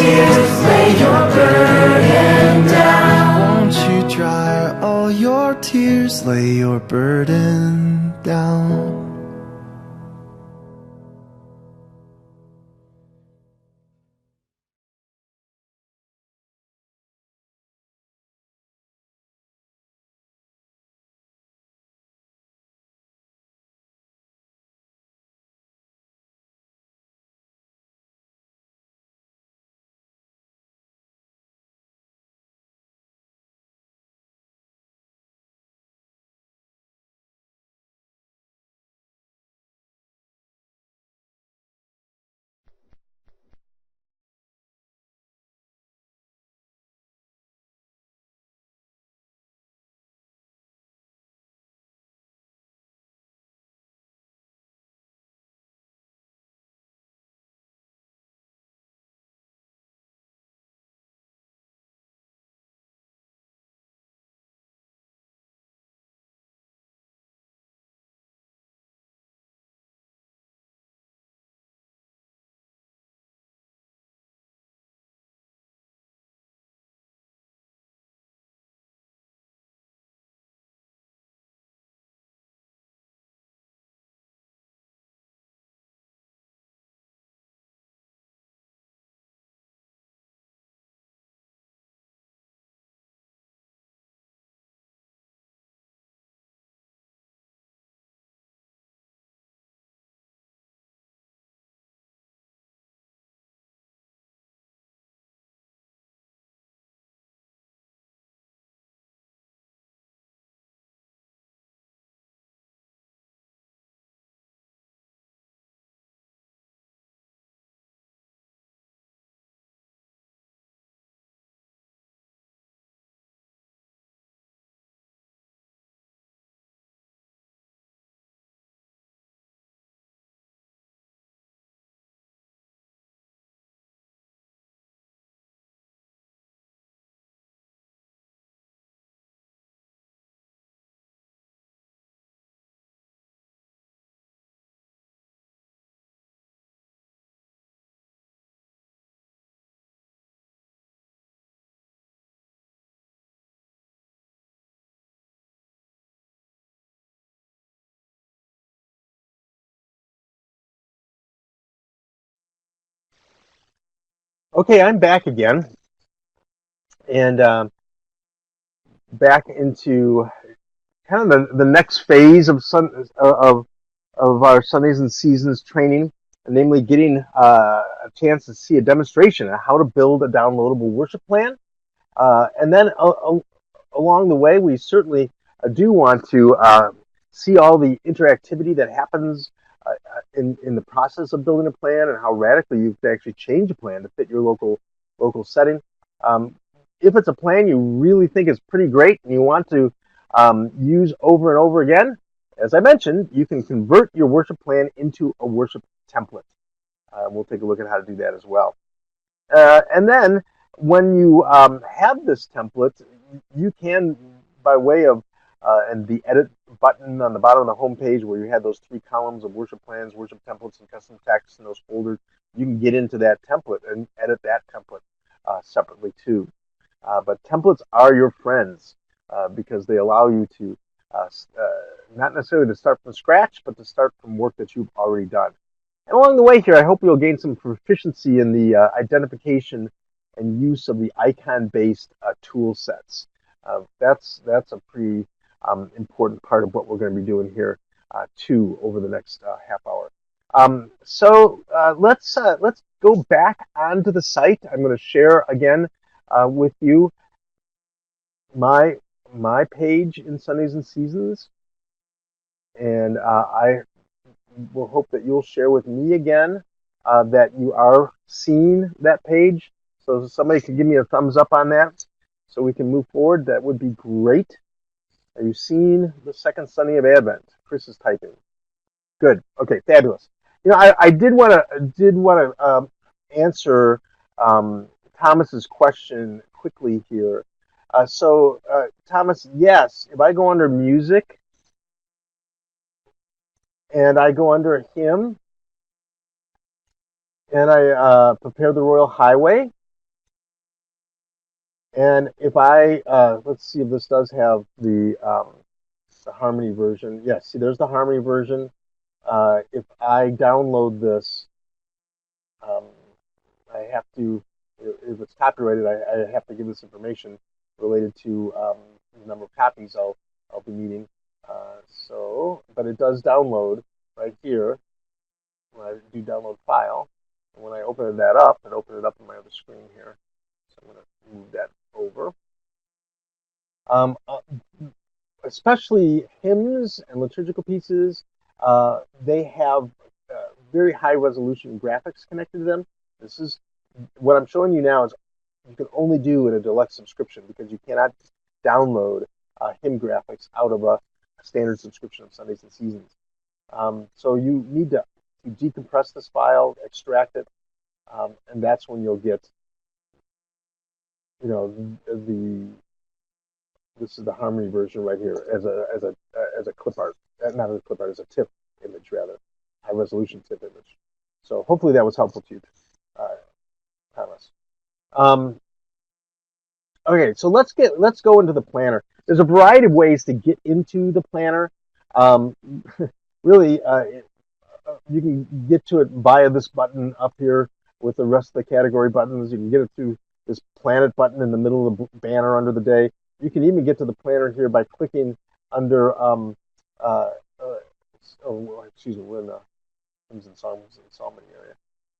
tears, lay your burden down. Won't you dry all your tears, lay your burden down. Okay, I'm back again, and back into kind of the next phase of of our Sundays and Seasons training, namely getting a chance to see a demonstration on how to build a downloadable worship plan. And then along the way, we certainly do want to see all the interactivity that happens in the process of building a plan, and how radically you can actually change a plan to fit your local setting. Um, if it's a plan you really think is pretty great and you want to use over and over again, as I mentioned, you can convert your worship plan into a worship template. We'll take a look at how to do that as well. And then when you have this template, you can, by way of and the edit button on the bottom of the home page where you have those three columns of worship plans, worship templates, and custom text in those folders, you can get into that template and edit that template separately too. But templates are your friends because they allow you to not necessarily to start from scratch, but to start from work that you've already done. And along the way here, I hope you'll gain some proficiency in the identification and use of the icon-based tool sets. That's a pretty important part of what we're going to be doing here too over the next half hour. Let's go back onto the site. I'm going to share again with you my page in Sundays and Seasons, and I will hope that you'll share with me again that you are seeing that page. So if somebody could give me a thumbs up on that so we can move forward, that would be great. Are you seeing the second Sunday of Advent? Chris is typing. Good. Okay, fabulous. You know, I did want to answer Thomas's question quickly here. Thomas, yes, if I go under music and I go under a hymn and I prepare the Royal Highway, And if let's see if this does have the Harmony version. Yes, see, there's the Harmony version. If I download this, um, I have to, if it's copyrighted, I have to give this information related to the number of copies I'll be needing. But it does download right here when I do download file. And when I open that up, and open it up on my other screen here. So I'm going to move that over. Um, uh, Especially hymns and liturgical pieces, they have very high resolution graphics connected to them. This is what I'm showing you now is you can only do in a deluxe subscription because you cannot download hymn graphics out of a standard subscription of Sundays and Seasons. So you need to decompress this file, extract it, and that's when you'll get, the this is the Harmony version right here as a clip art, not as a clip art, as a TIFF image rather, high resolution TIFF image. So hopefully that was helpful to you, uh, Thomas. Um, okay, so let's go into the planner. There's a variety of ways to get into the planner. Um, really, you can get to it via this button up here with the rest of the category buttons. You can get it through this planet button in the middle of the banner under the day. You can even get to the planner here by clicking under, uh, uh, oh, excuse me, we're in the hymns and songs and psalmody area.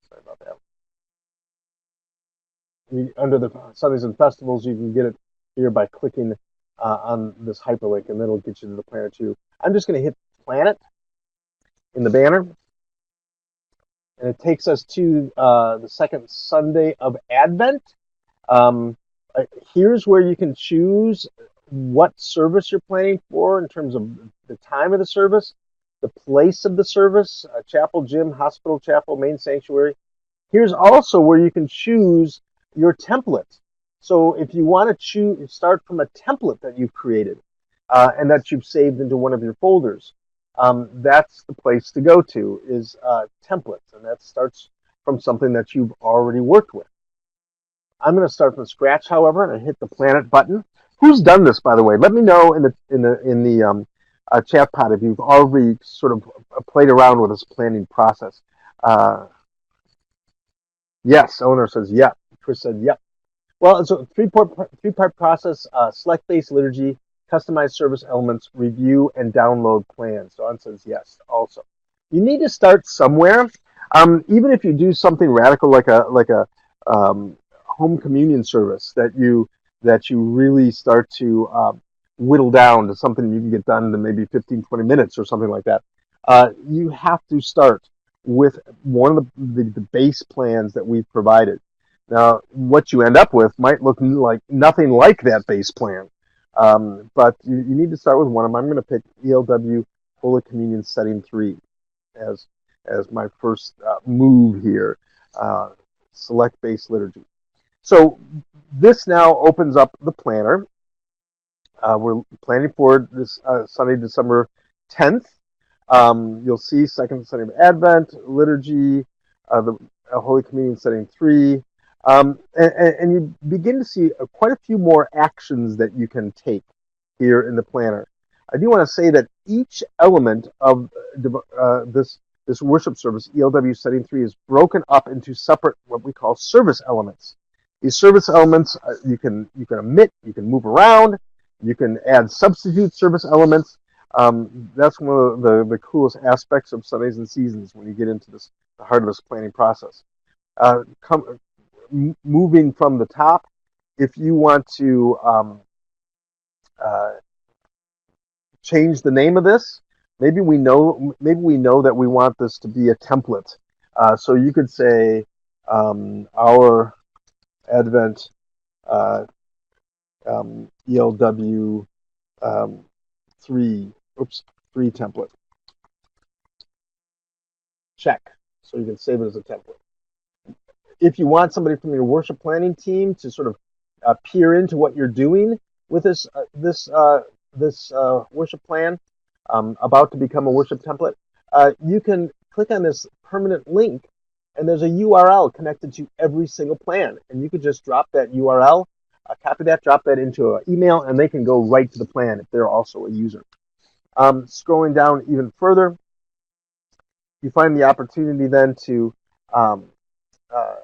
Sorry about that. Under the Sundays and festivals, you can get it here by clicking on this hyperlink, and then it'll get you to the planner too. I'm just going to hit planet in the banner, and it takes us to the second Sunday of Advent. Um, Here's where you can choose what service you're planning for in terms of the time of the service, the place of the service, chapel, gym, hospital, chapel, main sanctuary. Here's also where you can choose your template. So if you want to start from a template that you've created and that you've saved into one of your folders, that's the place to go to is templates, and that starts from something that you've already worked with. I'm going to start from scratch, however, and I hit the planet button. Who's done this, by the way? Let me know in the chat pod if you've already sort of played around with this planning process. Uh, yes, owner says yep. Chris said yep. Well, it's a three-part process: select-based liturgy, customize service elements, review, and download plans. Dawn says yes. Also, you need to start somewhere. Even if you do something radical like a home communion service that you really start to whittle down to something you can get done in maybe 15, 20 minutes or something like that. You have to start with one of the base plans that we've provided. Now, what you end up with might look like nothing like that base plan, but you need to start with one of them. I'm going to pick ELW Holy Communion Setting 3 as my first move here. Select base liturgy. So this now opens up the planner. We're planning for this Sunday, December 10th. You'll see second Sunday of Advent, liturgy, the Holy Communion Setting 3. And you begin to see quite a few more actions that you can take here in the planner. I do want to say that each element of this worship service, ELW Setting 3, is broken up into separate, what we call service elements. These service elements you can omit, you can move around, you can add substitute service elements. That's one of the coolest aspects of Sundays and Seasons when you get into the heart of this planning process. Moving from the top, if you want to change the name of this, maybe we know that we want this to be a template. So you could say our Advent ELW 3 template. Check. So you can save it as a template. If you want somebody from your worship planning team to sort of peer into what you're doing with this worship plan, about to become a worship template, you can click on this permanent link, and there's a URL connected to every single plan, and you could just drop that URL copy that, drop that into an email, and they can go right to the plan if they're also a user. Scrolling down even further, you find the opportunity then to um, uh,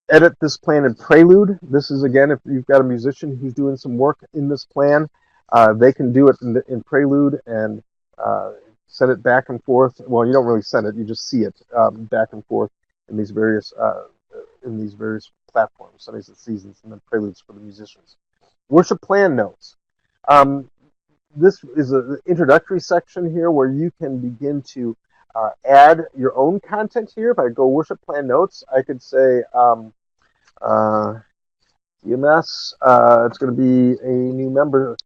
edit this plan in Prelude. This is, again, if you've got a musician who's doing some work in this plan, they can do it in Prelude and send it back and forth. Well, you don't really send it; you just see it back and forth in these various platforms, Sundays and Seasons, and then Preludes for the musicians. Worship plan notes. Um, this is an introductory section here where you can begin to add your own content here. If I go worship plan notes, I could say EMS. It's going to be a new member.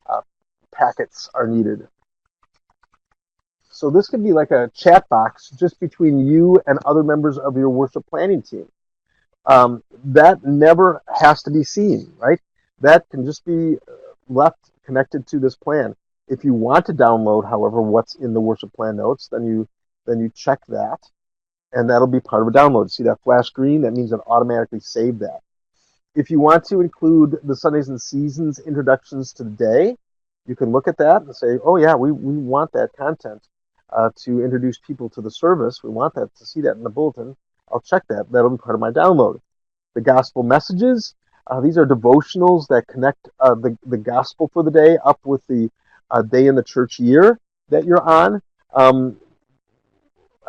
Uh, packets are needed. So this could be like a chat box just between you and other members of your worship planning team. That never has to be seen, right? That can just be left connected to this plan. If you want to download, however, what's in the worship plan notes, then you check that, and that'll be part of a download. See that flash green? That means it automatically saved that. If you want to include the Sundays and Seasons introductions to the day, you can look at that and say, oh yeah, we want that content to introduce people to the service. We want that to see that in the bulletin. I'll check that. That'll be part of my download. The gospel messages. These are devotionals that connect the gospel for the day up with the day in the church year that you're on. I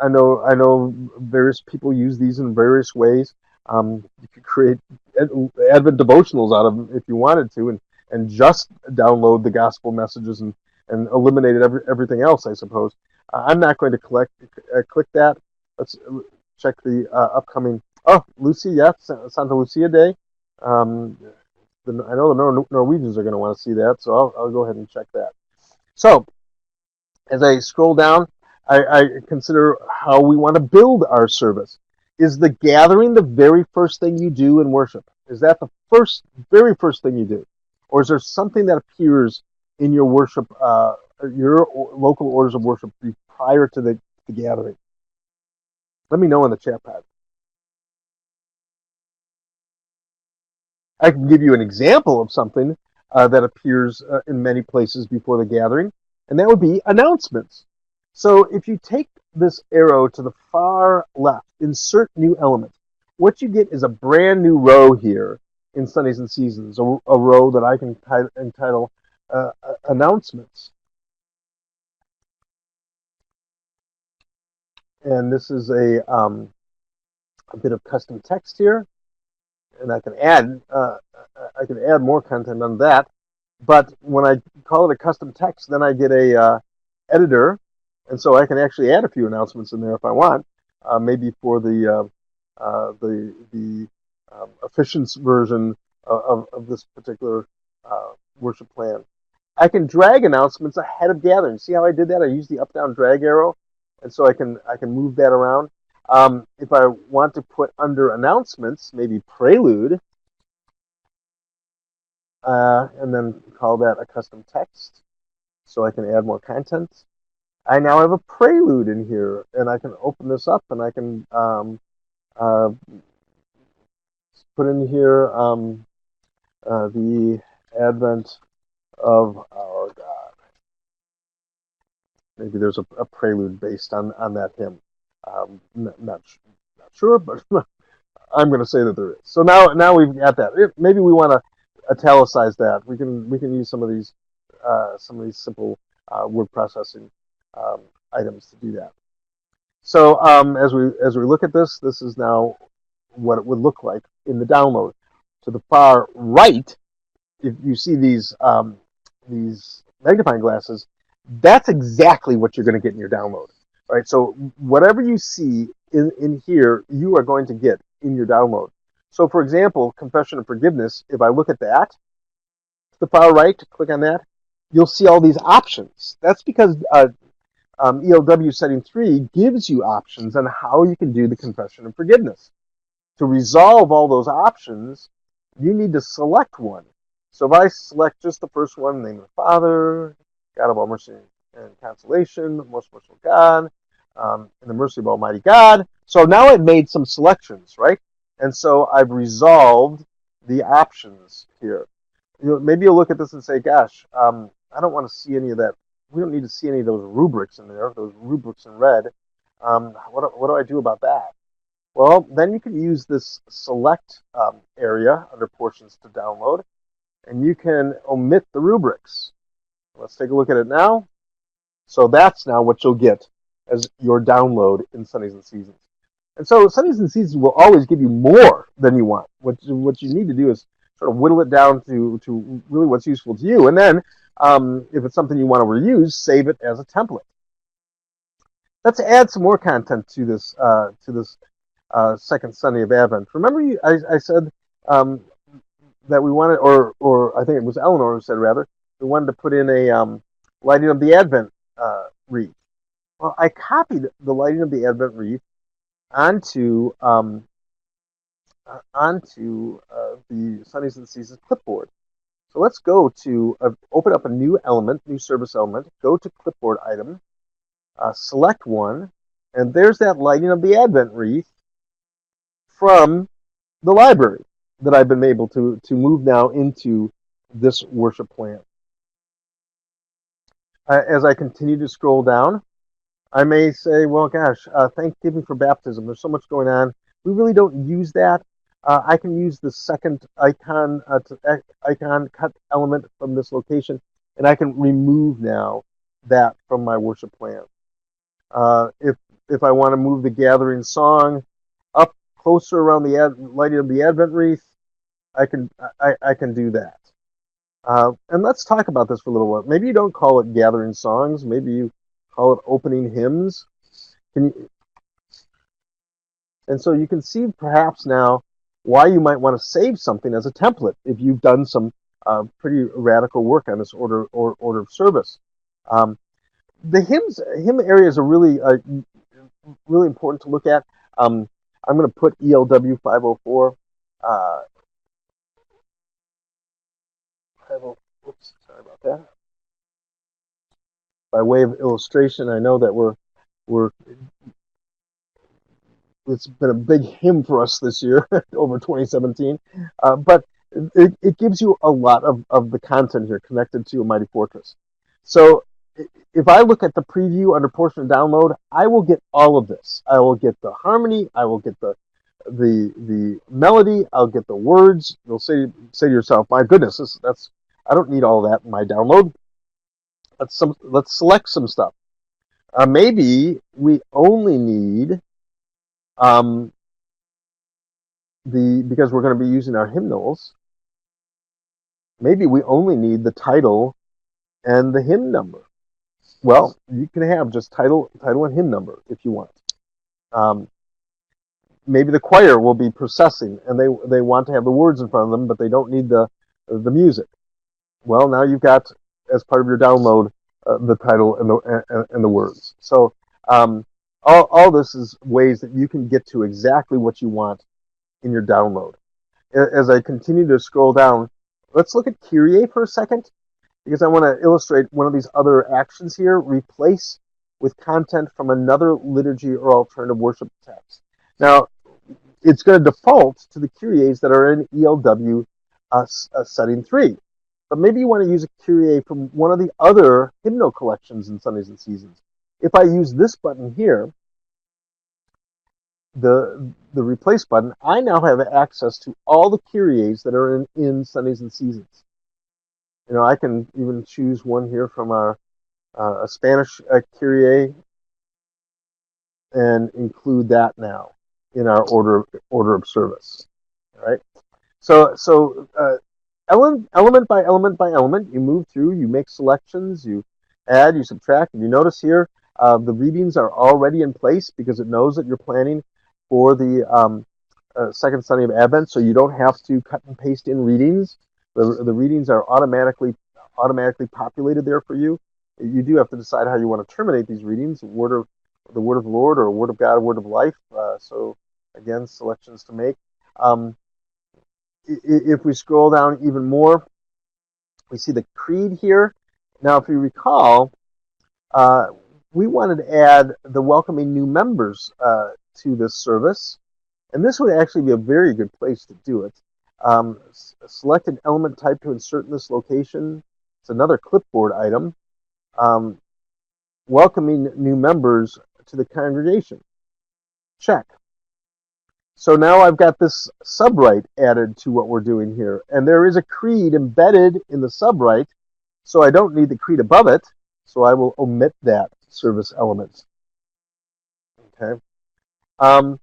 know various people use these in various ways. You could create Advent devotionals out of them if you wanted to, and just download the gospel messages and eliminate everything else, I suppose. I'm not going to click that. Let's check the upcoming. Oh, Lucia, yeah, Santa Lucia Day. I know the Norwegians are going to want to see that, so I'll go ahead and check that. So, as I scroll down, I consider how we want to build our service. Is the gathering the very first thing you do in worship? Is that the very first thing you do? Or is there something that appears in your worship, your local orders of worship prior to the gathering? Let me know in the chat pad. I can give you an example of something that appears in many places before the gathering, and that would be announcements. So if you take this arrow to the far left, insert new element, what you get is a brand new row here in Sundays and Seasons, a row that I can entitle announcements. And this is a bit of custom text here, and I can add more content on that. But when I call it a custom text, then I get a editor, and so I can actually add a few announcements in there if I want, maybe for the efficiency version of this particular worship plan. I can drag announcements ahead of gathering. See how I did that? I used the up-down drag arrow, and so I can move that around. If I want to put under announcements, maybe prelude, and then call that a custom text, so I can add more content. I now have a prelude in here, and I can open this up, and I can put in here the advent of our God. Maybe there's a prelude based on that hymn. Not sure, but I'm going to say that there is. So now we've got that. Maybe we want to italicize that. We can use some of these simple word processing items to do that. So as we look at this is now what it would look like in the download. To the far right, if you see these magnifying glasses, that's exactly what you're going to get in your download. Right? So whatever you see in here, you are going to get in your download. So for example, confession and forgiveness, if I look at that, to the far right, click on that, you'll see all these options. That's because ELW setting 3 gives you options on how you can do the confession and forgiveness. To resolve all those options, you need to select one. So if I select just the first one, name of the Father, God of all mercy and consolation, most merciful God, and the mercy of Almighty God. So now I've made some selections, right? And so I've resolved the options here. Maybe you'll look at this and say, gosh, I don't want to see any of that. We don't need to see any of those rubrics in there, those rubrics in red. What do I do about that? Well, then you can use this select area under portions to download, and you can omit the rubrics. Let's take a look at it now. So that's now what you'll get as your download in Sundays and Seasons. And so Sundays and Seasons will always give you more than you want. What you need to do is sort of whittle it down to really what's useful to you. And then if it's something you want to reuse, save it as a template. Let's add some more content to this second Sunday of Advent. Remember, I said that we wanted, or I think it was Eleanor who said rather, we wanted to put in a lighting of the Advent wreath. Well, I copied the lighting of the Advent wreath onto the Sundays and Seasons clipboard. So let's go to open up a new element, new service element. Go to clipboard item, select one, and there's that lighting of the Advent wreath from the library that I've been able to move now into this worship plan. As I continue to scroll down, I may say, well, gosh, Thanksgiving for baptism. There's so much going on. We really don't use that. I can use the second icon cut element from this location, and I can remove now that from my worship plan. If I want to move the gathering song up closer around the lighting of the Advent wreath, I can do that. And let's talk about this for a little while. Maybe you don't call it gathering songs. Maybe you call it opening hymns. And so you can see perhaps now why you might want to save something as a template if you've done some pretty radical work on this order of service. The hymn areas are really important to look at. I'm going to put ELW 504. Oops, sorry about that. By way of illustration, I know that it's been a big hymn for us this year over 2017, but it gives you a lot of the content here connected to A Mighty Fortress. So if I look at the preview under portion of download, I will get all of this. I will get the harmony. I will get the melody. I'll get the words. You'll say to yourself, "My goodness, I don't need all that in my download." Let's select some stuff. Maybe we only need because we're going to be using our hymnals. Maybe we only need the title and the hymn number. Well, you can have just title and hymn number if you want. Maybe the choir will be processing and they want to have the words in front of them, but they don't need the music. Well, now you've got, as part of your download, the title and the words. So all this is ways that you can get to exactly what you want in your download. As I continue to scroll down, let's look at Kyrie for a second, because I want to illustrate one of these other actions here: replace with content from another liturgy or alternative worship text. Now, it's going to default to the Kyries that are in ELW setting 3. But maybe you want to use a Kyrie from one of the other hymnal collections in Sundays and Seasons. If I use this button here, the replace button, I now have access to all the Kyries that are in Sundays and Seasons. I can even choose one here from a Spanish Kyrie and include that now in our order of service. All right. So element by element by element, you move through, you make selections, you add, you subtract, and you notice here the readings are already in place because it knows that you're planning for the second Sunday of Advent, so you don't have to cut and paste in readings. The readings are automatically populated there for you. You do have to decide how you want to terminate these readings: the word of the Lord, or word of God, word of life. So again, selections to make. If we scroll down even more, we see the creed here. Now, if you recall, we wanted to add the welcoming new members to this service. And this would actually be a very good place to do it. Select an element type to insert in this location. It's another clipboard item. Um, welcoming new members to the congregation. Check. So now I've got this subright added to what we're doing here. And there is a creed embedded in the subright, so I don't need the creed above it. So I will omit that service element. Okay. Um,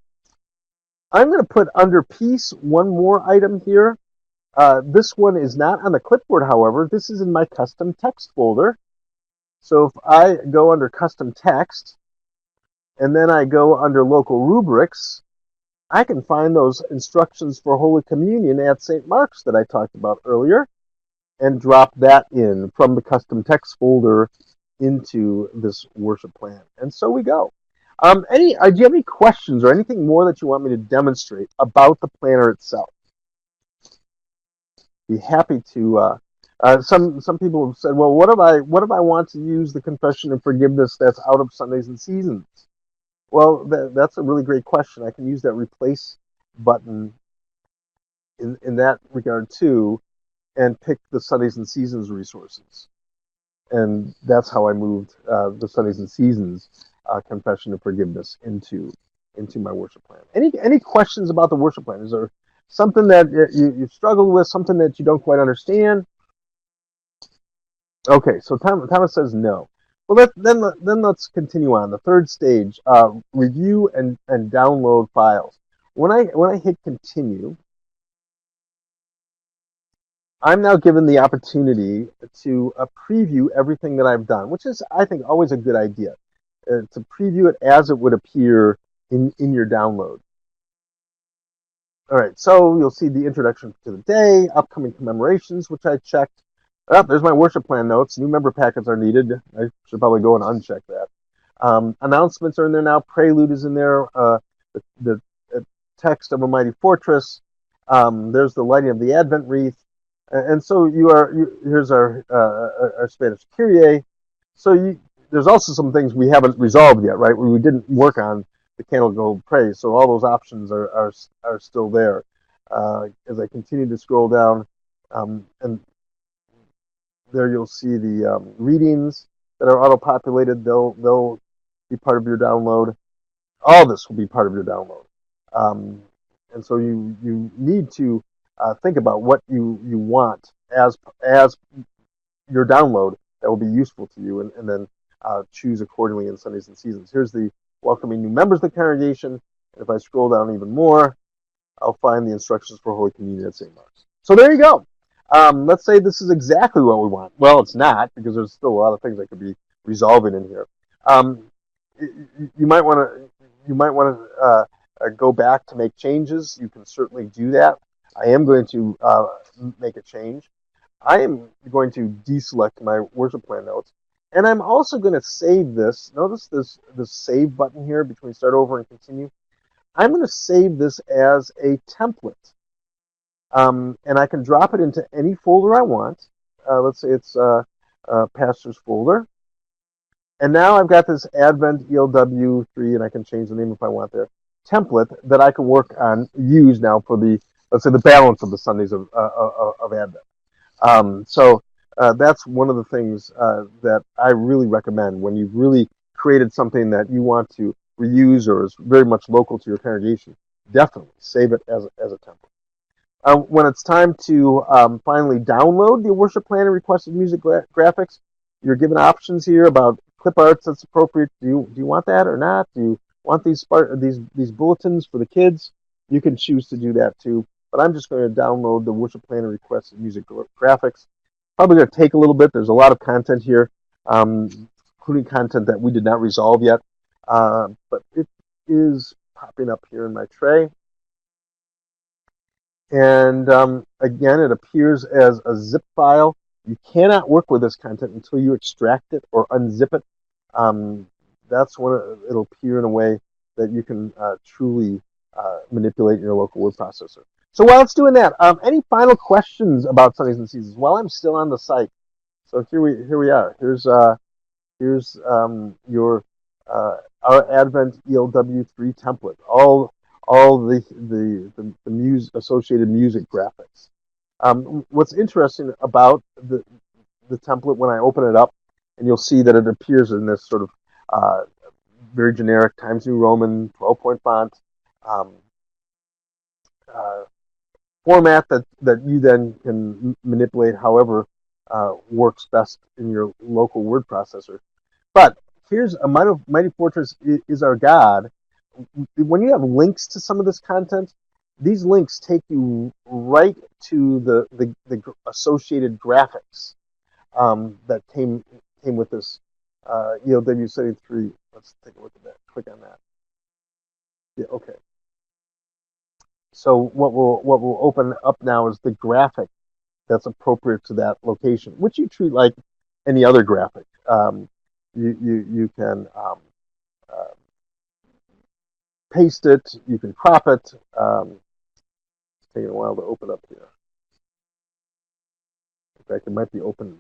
I'm going to put under piece one more item here. This one is not on the clipboard, however. This is in my custom text folder. So if I go under custom text, and then I go under local rubrics, I can find those instructions for Holy Communion at St. Mark's that I talked about earlier and drop that in from the custom text folder into this worship plan. And so we go. Do you have any questions or anything more that you want me to demonstrate about the planner itself? Be happy to. Some people have said, well, what if I want to use the confession and forgiveness that's out of Sundays and Seasons? Well, that's a really great question. I can use that replace button in that regard too, and pick the Sundays and Seasons resources. And that's how I moved the Sundays and Seasons confession and forgiveness into my worship plan. Any questions about the worship plan? Is there something that you've struggled with, something that you don't quite understand? Okay, so Thomas says no. Well, then let's continue on. The third stage, review and download files. When I hit continue, I'm now given the opportunity to preview everything that I've done, which is, I think, always a good idea, to preview it as it would appear in your download. All right, so you'll see the introduction to the day, upcoming commemorations, which I checked. Oh, there's my worship plan notes. New member packets are needed. I should probably go and uncheck that. Announcements are in there now. Prelude is in there. The text of a mighty fortress. There's the lighting of the Advent wreath. And so here's our Spanish Kyrie. So there's also some things we haven't resolved yet, right? We didn't work on the candle gold praise. So all those options are still there. As I continue to scroll down, and there you'll see the readings that are auto-populated. They'll be part of your download. All this will be part of your download. And so you need to think about what you want as your download that will be useful to you, and then choose accordingly in Sundays and Seasons. Here's the welcoming new members of the congregation. And if I scroll down even more, I'll find the instructions for Holy Communion at St. Mark's. So there you go. Let's say this is exactly what we want. Well, it's not, because there's still a lot of things I could be resolving in here. You might want to go back to make changes. You can certainly do that. I am going to make a change. I am going to deselect my worship plan notes, and I'm also going to save this. Notice this save button here between start over and continue. I'm going to save this as a template. And I can drop it into any folder I want. Let's say it's pastor's folder. And now I've got this Advent ELW3, and I can change the name if I want there, template that I can use now for let's say the balance of the Sundays of Advent. So that's one of the things that I really recommend when you've really created something that you want to reuse or is very much local to your congregation. Definitely save it as a template. When it's time to finally download the worship plan and requested music graphics, you're given options here about clip arts that's appropriate. Do you want that or not? Do you want these bulletins for the kids? You can choose to do that too. But I'm just going to download the worship plan and requested music graphics. Probably going to take a little bit. There's a lot of content here, including content that we did not resolve yet. But it is popping up here in my tray. And again, it appears as a zip file. You cannot work with this content until you extract it or unzip it. That's when it'll appear in a way that you can truly manipulate your local word processor. So while it's doing that, any final questions about Sundays and Seasons? While I'm still on the site, so here we are. Here's our Advent ELW3 template. All all the associated music graphics. What's interesting about the template when I open it up, and you'll see that it appears in this sort of uh, very generic Times New Roman 12-point font um, uh, format that you then can manipulate however works best in your local word processor. But here's a Mighty Fortress is our God. When you have links to some of this content, these links take you right to the associated graphics that came with this ELW setting 3. Let's take a look at that. Click on that. Yeah, okay. So what will open up now is the graphic that's appropriate to that location, which you treat like any other graphic. You can uh, paste it, you can crop it. It's taking a while to open up here. In fact, it might be opened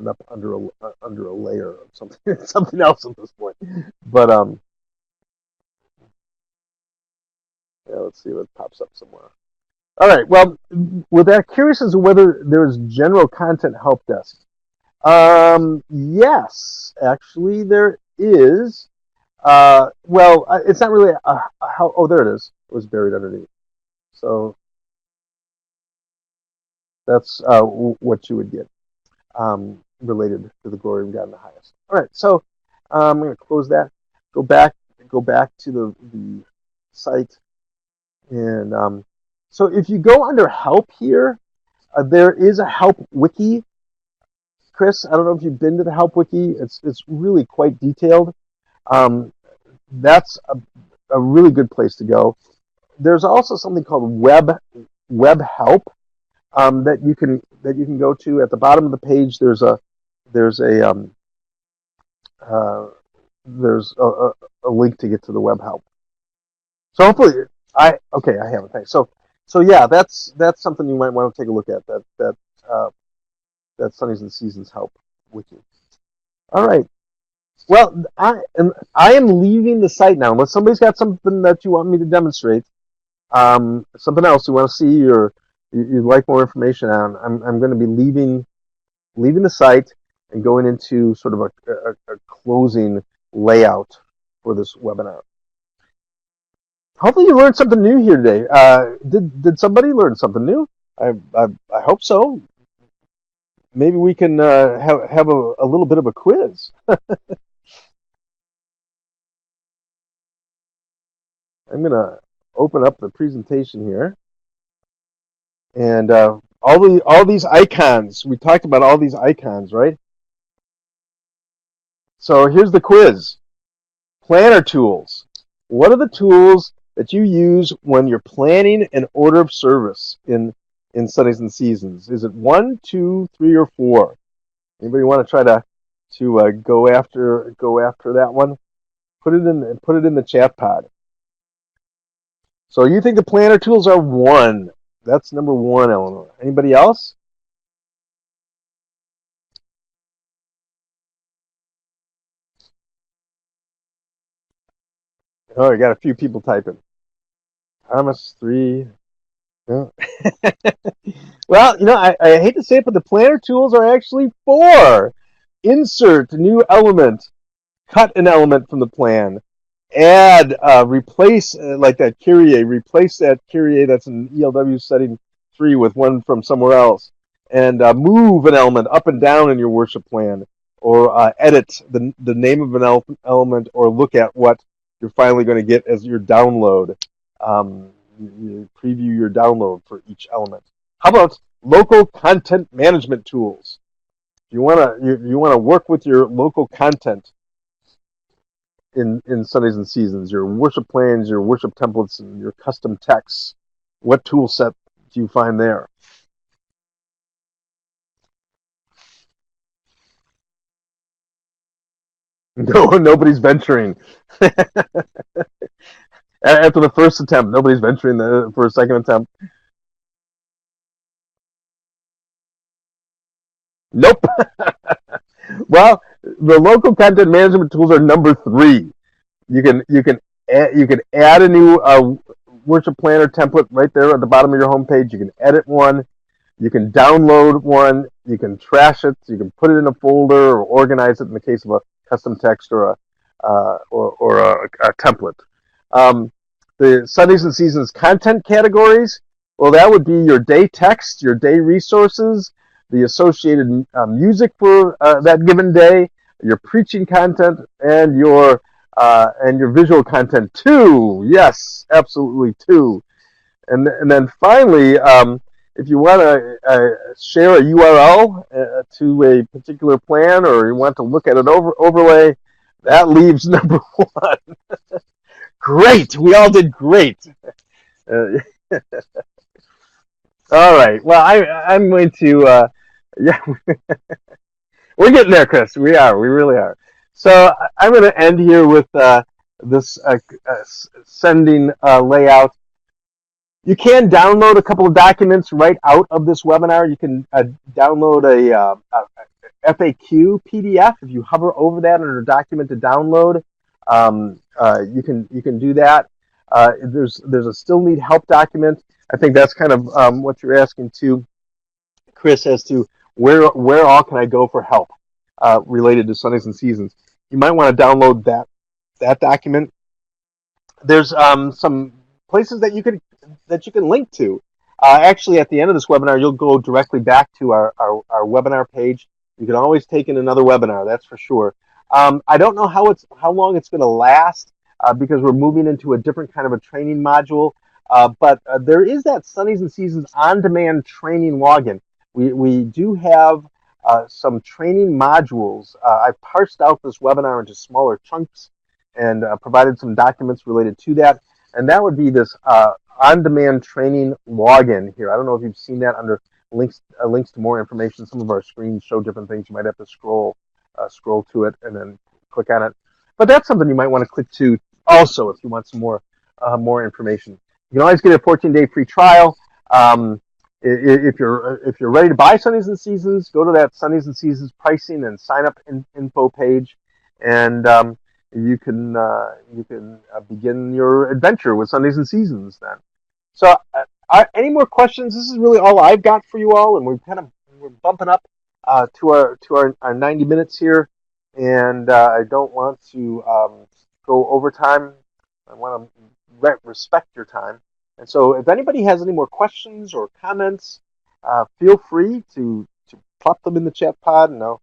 up under a layer of something something else at this point. But yeah, let's see what pops up somewhere. All right. Well, with that, curious as to whether there's general content help desk. Yes, actually there is. Well, it's not really a help. Oh, there it is. It was buried underneath. So that's what you would get related to the glory of God in the highest. All right. So I'm going to close that. Go back. Go back to the site, and so if you go under help here, there is a help wiki. Chris, I don't know if you've been to the help wiki. It's really quite detailed. Um, that's a really good place to go. There's also something called web help that you can go to. At the bottom of the page, there's a uh, there's a link to get to the web help. So hopefully, I have it. Thanks. So yeah, that's something you might want to take a look at. That Sundays and Seasons help wiki. All right. Well, I am leaving the site now. Unless somebody's got something that you want me to demonstrate, something else you want to see or you'd like more information on, I'm going to be leaving the site and going into sort of a closing layout for this webinar. Hopefully you learned something new here today. Did somebody learn something new? I hope so. Maybe we can have a little bit of a quiz. I'm going to open up the presentation here. And all these icons, we talked about all these icons, right? So here's the quiz. Planner tools. What are the tools that you use when you're planning an order of service in Sundays and Seasons? Is it 1, 2, 3, or 4? Anybody want to try to go after that one? Put it in the chat pod. So you think the planner tools are 1? That's number 1, Eleanor. Anybody else? Oh, I got a few people typing. Thomas 3. Yeah. Well, I hate to say it, but the planner tools are actually 4. Insert a new element, cut an element from the plan, add, replace, like that Kyrie, replace that Kyrie that's in ELW setting 3 with one from somewhere else, and move an element up and down in your worship plan, or edit the name of an element, or look at what you're finally going to get as your download. You preview your download for each element. How about local content management tools? You want to work with your local content in Sundays and Seasons, your worship plans, your worship templates, and your custom texts. What tool set do you find there? No, nobody's venturing. After the first attempt, nobody's venturing for a second attempt. Nope. Well, the local content management tools are number 3. You can add a new worship planner template right there at the bottom of your homepage. You can edit one. You can download one. You can trash it. You can put it in a folder or organize it in the case of a custom text or a template. Um, the Sundays and Seasons content categories. Well, that would be your day text, your day resources, the associated music for that given day, your preaching content, and your visual content too. Yes, absolutely too. And then finally, if you want to share a URL to a particular plan, or you want to look at an overlay, that leaves number one. Great, we all did great. Uh, all right. Well, I'm going to yeah, we're getting there, Chris. We are. We really are. So I'm going to end here with this sending layout. You can download a couple of documents right out of this webinar. You can download a FAQ PDF. If you hover over that under document to download, you can do that. There's a still need help document. I think that's kind of what you're asking too, Chris, as to where all can I go for help related to Sundays and Seasons. You might want to download that document. There's some places that you can link to. Actually, at the end of this webinar, you'll go directly back to our webinar page. You can always take in another webinar, that's for sure. I don't know how long it's going to last because we're moving into a different kind of a training module. But there is that Sundays and Seasons on-demand training login. We do have some training modules. I've parsed out this webinar into smaller chunks and provided some documents related to that. And that would be this on-demand training login here. I don't know if you've seen that under links to more information. Some of our screens show different things. You might have to scroll to it and then click on it. But that's something you might want to click to also if you want some more information. You can always get a 14-day free trial. If you're ready to buy Sundays and Seasons, go to that Sundays and Seasons pricing and sign up info page, and you can begin your adventure with Sundays and Seasons then. So, any more questions? This is really all I've got for you all, and we're bumping up to our 90 minutes here, and I don't want to go overtime. I want to respect your time. And so if anybody has any more questions or comments, feel free to plop them in the chat pod. No,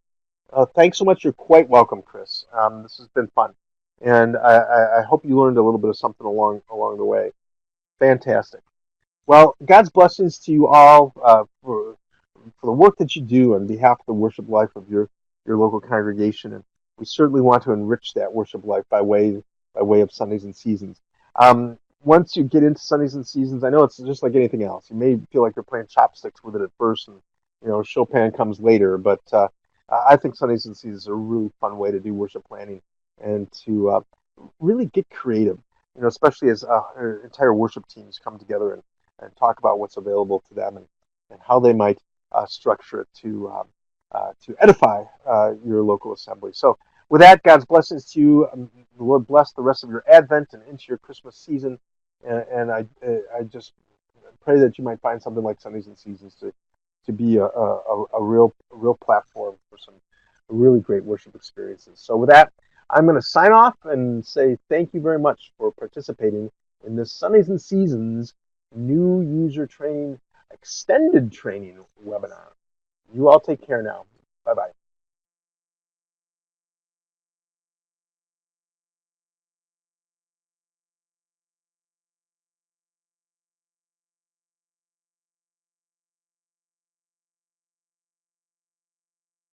thanks so much. You're quite welcome, Chris. This has been fun. And I hope you learned a little bit of something along the way. Fantastic. Well, God's blessings to you all for the work that you do on behalf of the worship life of your local congregation. And we certainly want to enrich that worship life by way of Sundays and Seasons. Once you get into Sundays and Seasons, I know it's just like anything else. You may feel like you're playing chopsticks with it at first, and Chopin comes later. But I think Sundays and Seasons are a really fun way to do worship planning and to really get creative. Especially as entire worship teams come together and talk about what's available to them and how they might structure it to edify your local assembly. So with that, God's blessings to you. The Lord bless the rest of your Advent and into your Christmas season. And I just pray that you might find something like Sundays and Seasons to be a real platform for some really great worship experiences. So with that, I'm going to sign off and say thank you very much for participating in this Sundays and Seasons new user training, extended training webinar. You all take care now. Bye-bye.